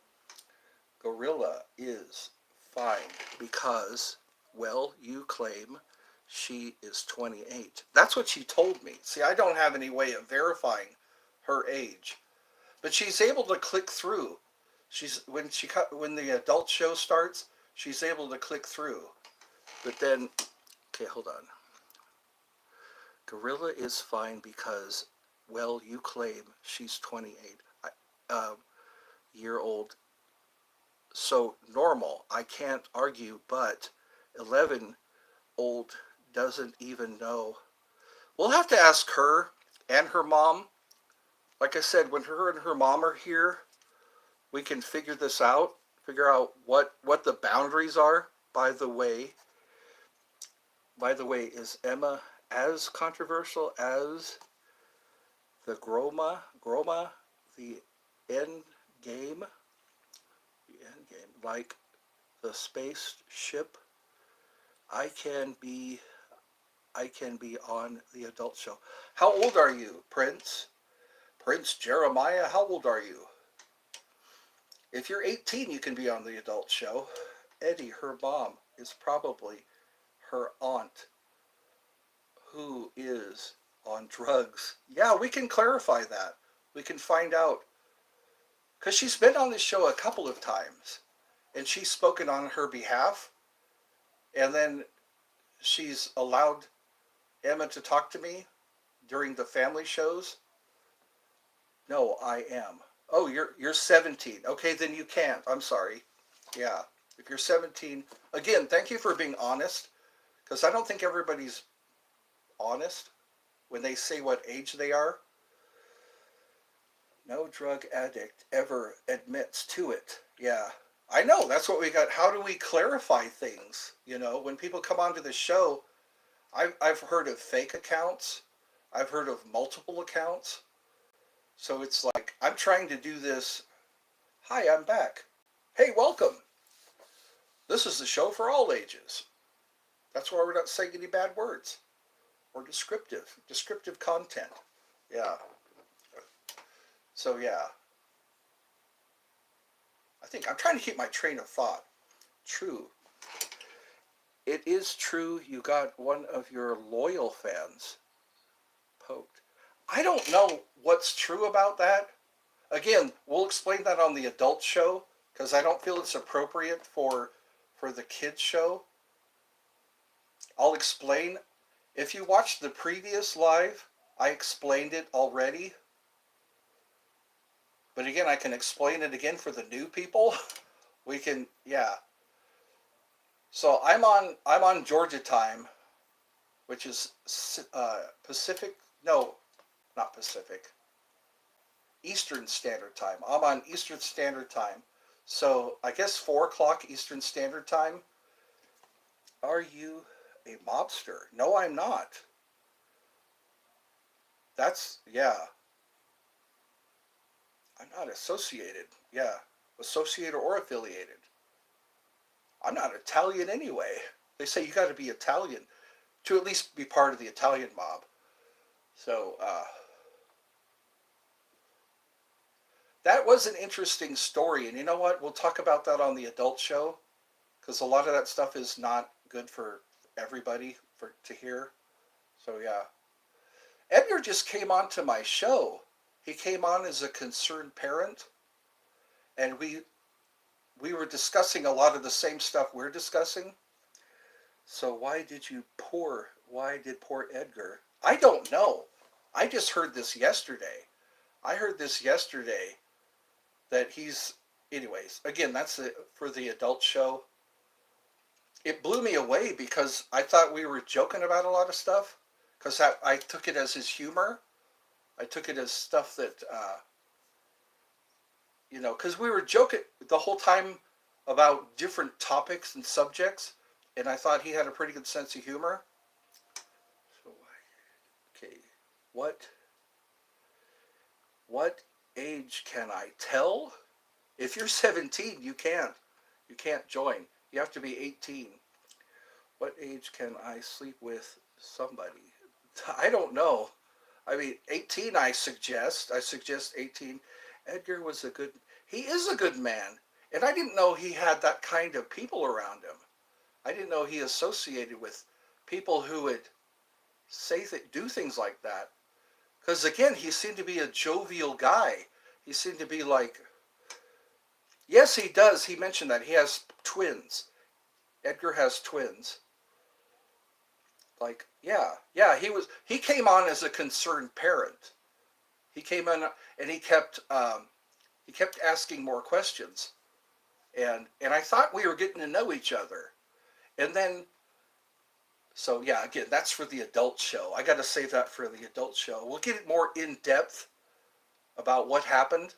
Gorilla is fine because, well, you claim she is 28. That's what she told me. See, I don't have any way of verifying her age, but she's able to click through. When the adult show starts, she's able to click through. But then, okay, hold on. Gorilla is fine because, well, you claim she's 28 year old. So normal. I can't argue, but 11-old doesn't even know. We'll have to ask her and her mom. Like I said, when her and her mom are here, we can figure this out. Figure out what the boundaries are. By the way, is Emma as controversial as the Groma, the end game, like the spaceship? I can be on the adult show. How old are you, Prince? Prince Jeremiah, how old are you? If you're 18, you can be on the adult show. Eddie, her mom, is probably her aunt who is on drugs. Yeah, we can clarify that. We can find out. Because she's been on this show a couple of times. And she's spoken on her behalf. And then she's allowed Emma to talk to me during the family shows. No, I am. Oh, you're 17. Okay, then you can't. I'm sorry. Yeah. If you're 17, again, thank you for being honest. Because I don't think everybody's honest when they say what age they are. No drug addict ever admits to it. Yeah. I know, that's what we got. How do we clarify things? When people come onto the show, I've heard of fake accounts. I've heard of multiple accounts. So it's like, I'm trying to do this. Hi, I'm back. Hey, welcome. This is the show for all ages. That's why we're not saying any bad words. Or descriptive content. Yeah. So yeah. I think I'm trying to keep my train of thought. True. It is true you got one of your loyal fans poked. I don't know what's true about that. Again, we'll explain that on the adult show because I don't feel it's appropriate for the kids show. I'll explain. If you watched the previous live, I explained it already. But again, I can explain it again for the new people. We can, yeah. So I'm on Georgia time, which is Pacific. No, not Pacific. Eastern Standard Time. I'm on Eastern Standard Time. So I guess 4 o'clock Eastern Standard Time. Are you a mobster? No, I'm not. That's, yeah, I'm not associated. Yeah, associated or affiliated. I'm not Italian anyway. They say you got to be Italian to at least be part of the Italian mob. So that was an interesting story. And you know what? We'll talk about that on the adult show because a lot of that stuff is not good for everybody to hear. So yeah, Edgar just came on to my show. He came on as a concerned parent, and we were discussing a lot of the same stuff we're discussing. So why did poor Edgar? I don't know. I just heard this yesterday. I heard this yesterday that he's, anyways, again, that's for the adult show. It blew me away because I thought we were joking about a lot of stuff because I took it as his humor. I took it as stuff that, because we were joking the whole time about different topics and subjects, and I thought he had a pretty good sense of humor. So, okay, what what age can I tell? If you're 17, you can't. You can't join. You have to be 18. What age can I sleep with somebody? I don't know. I mean, 18 I suggest. I suggest 18. Edgar was he is a good man. And I didn't know he had that kind of people around him. I didn't know he associated with people who would do things like that. Because again, he seemed to be a jovial guy. He seemed to be like, yes, he does. He mentioned that he has twins. Edgar has twins. Like, yeah, he came on as a concerned parent. He came in and he kept asking more questions, and I thought we were getting to know each other, and then so yeah, again, that's for the adult show. I got to save that for the adult show. We'll get more in depth about what happened.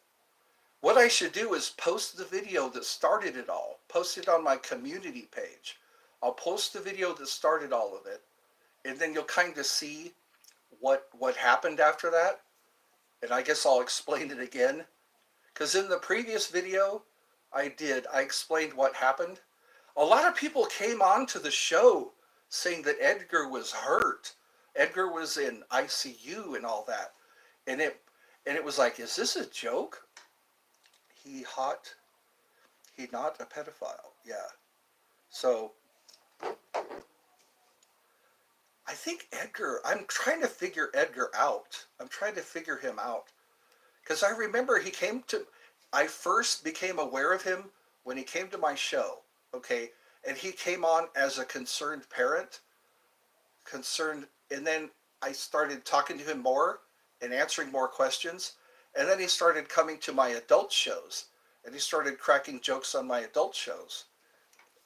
What I should do is post the video that started it all. Post it on my community page. I'll post the video that started all of it, and then you'll kind of see what happened after that. And I guess I'll explain it again. Because in the previous video I explained what happened. A lot of people came on to the show saying that Edgar was hurt. Edgar was in ICU and all that. And it was like, is this a joke? He not a pedophile. Yeah. So I think I'm trying to figure Edgar out. I'm trying to figure him out. Because I remember I first became aware of him when he came to my show, okay? And he came on as a concerned parent, and then I started talking to him more and answering more questions. And then he started coming to my adult shows, and he started cracking jokes on my adult shows.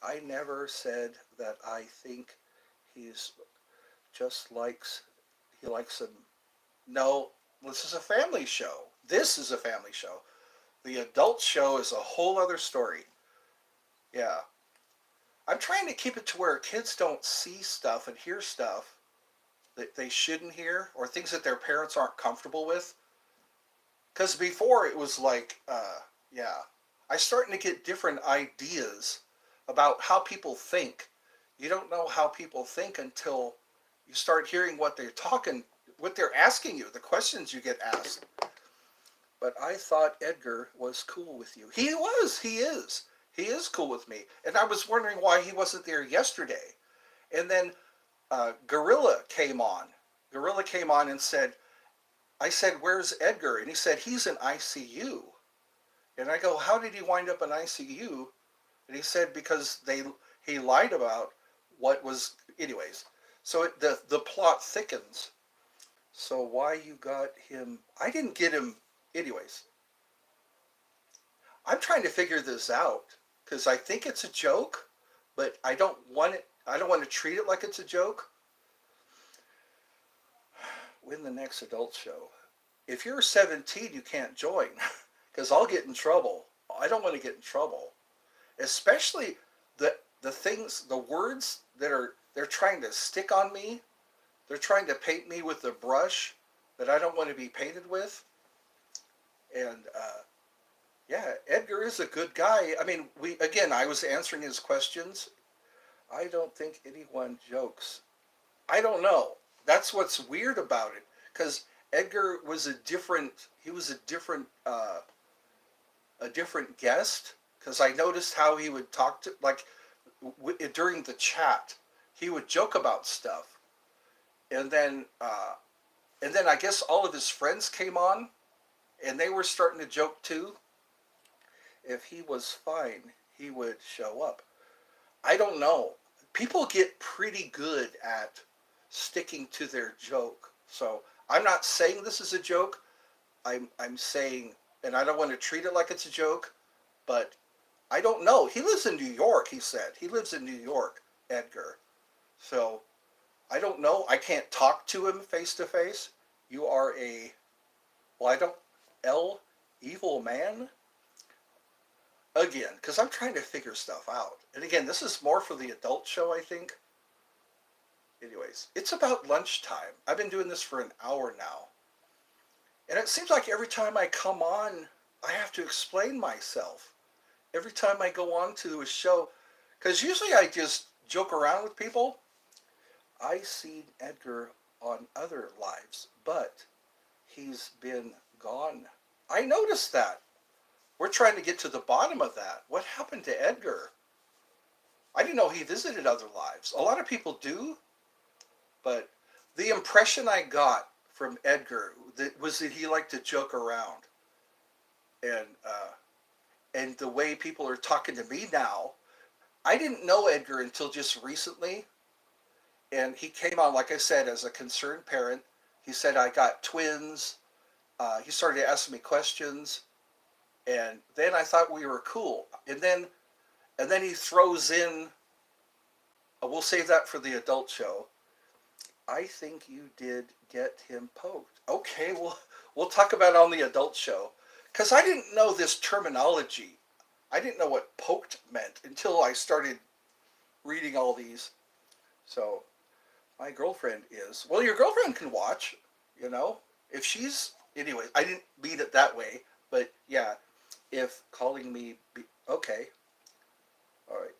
I never said that I think he's he likes him. No, this is a family show. This is a family show. The adult show is a whole other story. Yeah. I'm trying to keep it to where kids don't see stuff and hear stuff that they shouldn't hear or things that their parents aren't comfortable with. Because before it was like, yeah, I'm starting to get different ideas about how people think. You don't know how people think until you start hearing what they're asking you, the questions you get asked. But I thought Edgar was cool with you. He is. He is cool with me. And I was wondering why he wasn't there yesterday. And then Gorilla came on. Gorilla came on and I said, where's Edgar? And he said, he's in ICU. And I go, how did he wind up in ICU? And he said, because he lied about what was, anyways. So the plot thickens. So why you got him? I didn't get him, anyways. I'm trying to figure this out because I think it's a joke, but I don't want to treat it like it's a joke. When the next adult show? if you're 17, you can't join because I'll get in trouble. I don't want to get in trouble, especially the things, the words that are they're trying to stick on me. They're trying to paint me with a brush that I don't want to be painted with. And yeah, Edgar is a good guy. I mean, we again, I was answering his questions. I don't think anyone jokes. I don't know. That's what's weird about it, because Edgar was a different. He was a different guest. Because I noticed how he would talk to like during the chat, he would joke about stuff, and then I guess all of his friends came on, and they were starting to joke too. If he was fine, he would show up. I don't know. People get pretty good at sticking to their joke. So I'm not saying this is a joke. I'm saying, and I don't want to treat it like it's a joke, but I don't know. He lives in New York. He said he lives in New York, Edgar. So I don't know. I can't talk to him face to face. You are a well, I don't L evil man again because I'm trying to figure stuff out. And again, this is more for the adult show, I think. Anyways, it's about lunchtime. I've been doing this for an hour now. And it seems like every time I come on, I have to explain myself. Every time I go on to a show, because usually I just joke around with people. I seen Edgar on other lives, but he's been gone. I noticed that. We're trying to get to the bottom of that. What happened to Edgar? I didn't know he visited other lives. A lot of people do, but the impression I got from Edgar was that he liked to joke around, and and the way people are talking to me now. I didn't know Edgar until just recently, and he came on, like I said, as a concerned parent. He said I got twins. He started asking me questions, and then I thought we were cool, and then he throws in. We'll save that for the adult show. I think you did get him poked. Okay, we'll talk about it on the adult show. Because I didn't know this terminology. I didn't know what poked meant until I started reading all these. So, my girlfriend is. Well, your girlfriend can watch, you know. If she's. Anyway, I didn't mean it that way. But yeah, if calling me. Okay. All right.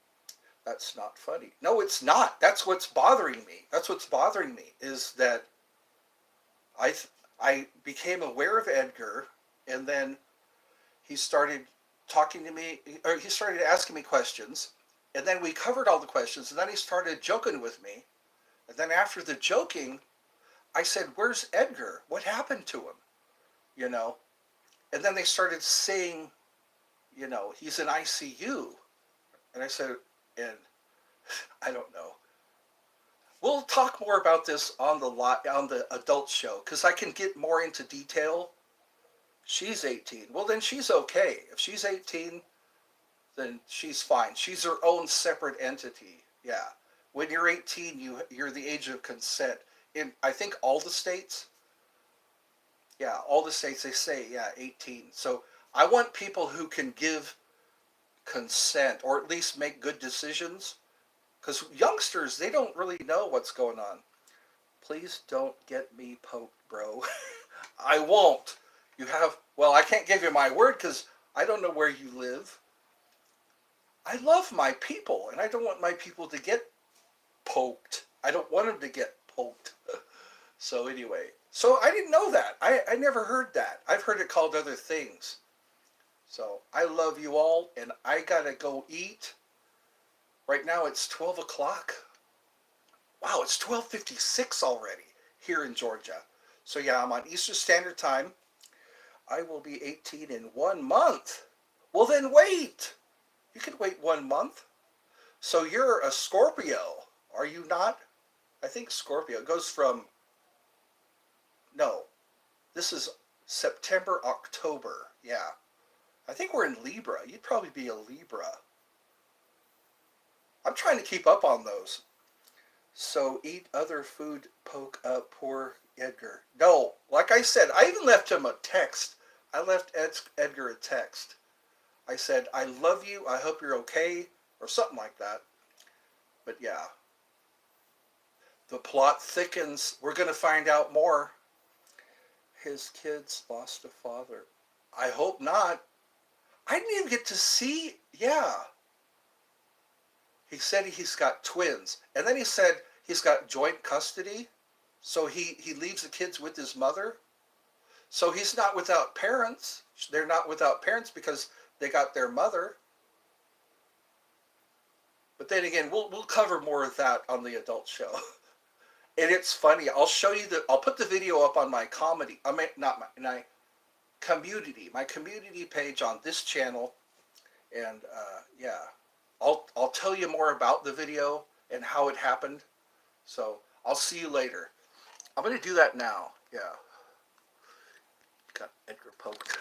That's not funny. No, it's not. That's what's bothering me. That's what's bothering me is that I I became aware of Edgar, and then he started talking to me, or he started asking me questions, and then we covered all the questions, and then he started joking with me, and then after the joking, I said, "Where's Edgar? What happened to him?" You know, and then they started saying, he's in ICU, and I said, and I don't know. We'll talk more about this on the adult show because I can get more into detail. She's 18. Well, then she's okay. If she's 18, then she's fine. She's her own separate entity. Yeah. When you're 18, you're the age of consent. In I think all the states. Yeah, all the states they say 18. So I want people who can give consent or at least make good decisions because youngsters they don't really know what's going on. Please don't get me poked, bro. I won't. Well, I can't give you my word because I don't know where you live. I love my people, and I don't want my people to get poked. I don't want them to get poked. So anyway, so I didn't know that. I never heard that. I've heard it called other things. So I love you all, and I gotta go eat. Right now it's 12 o'clock. Wow, it's 12:56 already here in Georgia. So yeah, I'm on Eastern Standard Time. I will be 18 in 1 month. Well then wait. You can wait 1 month. So you're a Scorpio, are you not? I think Scorpio goes from, no, this is September, October. Yeah. I think we're in Libra. You'd probably be a Libra. I'm trying to keep up on those. So eat other food, poke up poor Edgar. No, like I said, I even left him a text. I left Edgar a text. I said, I love you, I hope you're okay, or something like that. But yeah, the plot thickens. We're going to find out more. His kids lost a father. I hope not. I didn't even get to see. Yeah. He said he's got twins. And then he said he's got joint custody. So he leaves the kids with his mother. So he's not without parents. They're not without parents because they got their mother. But then again, we'll cover more of that on the adult show. And it's funny. I'll put the video up on my comedy. I mean, not my my community page on this channel. And yeah, I'll tell you more about the video and how it happened. So I'll see you later. I'm gonna do that now. Yeah, got Edgar poked.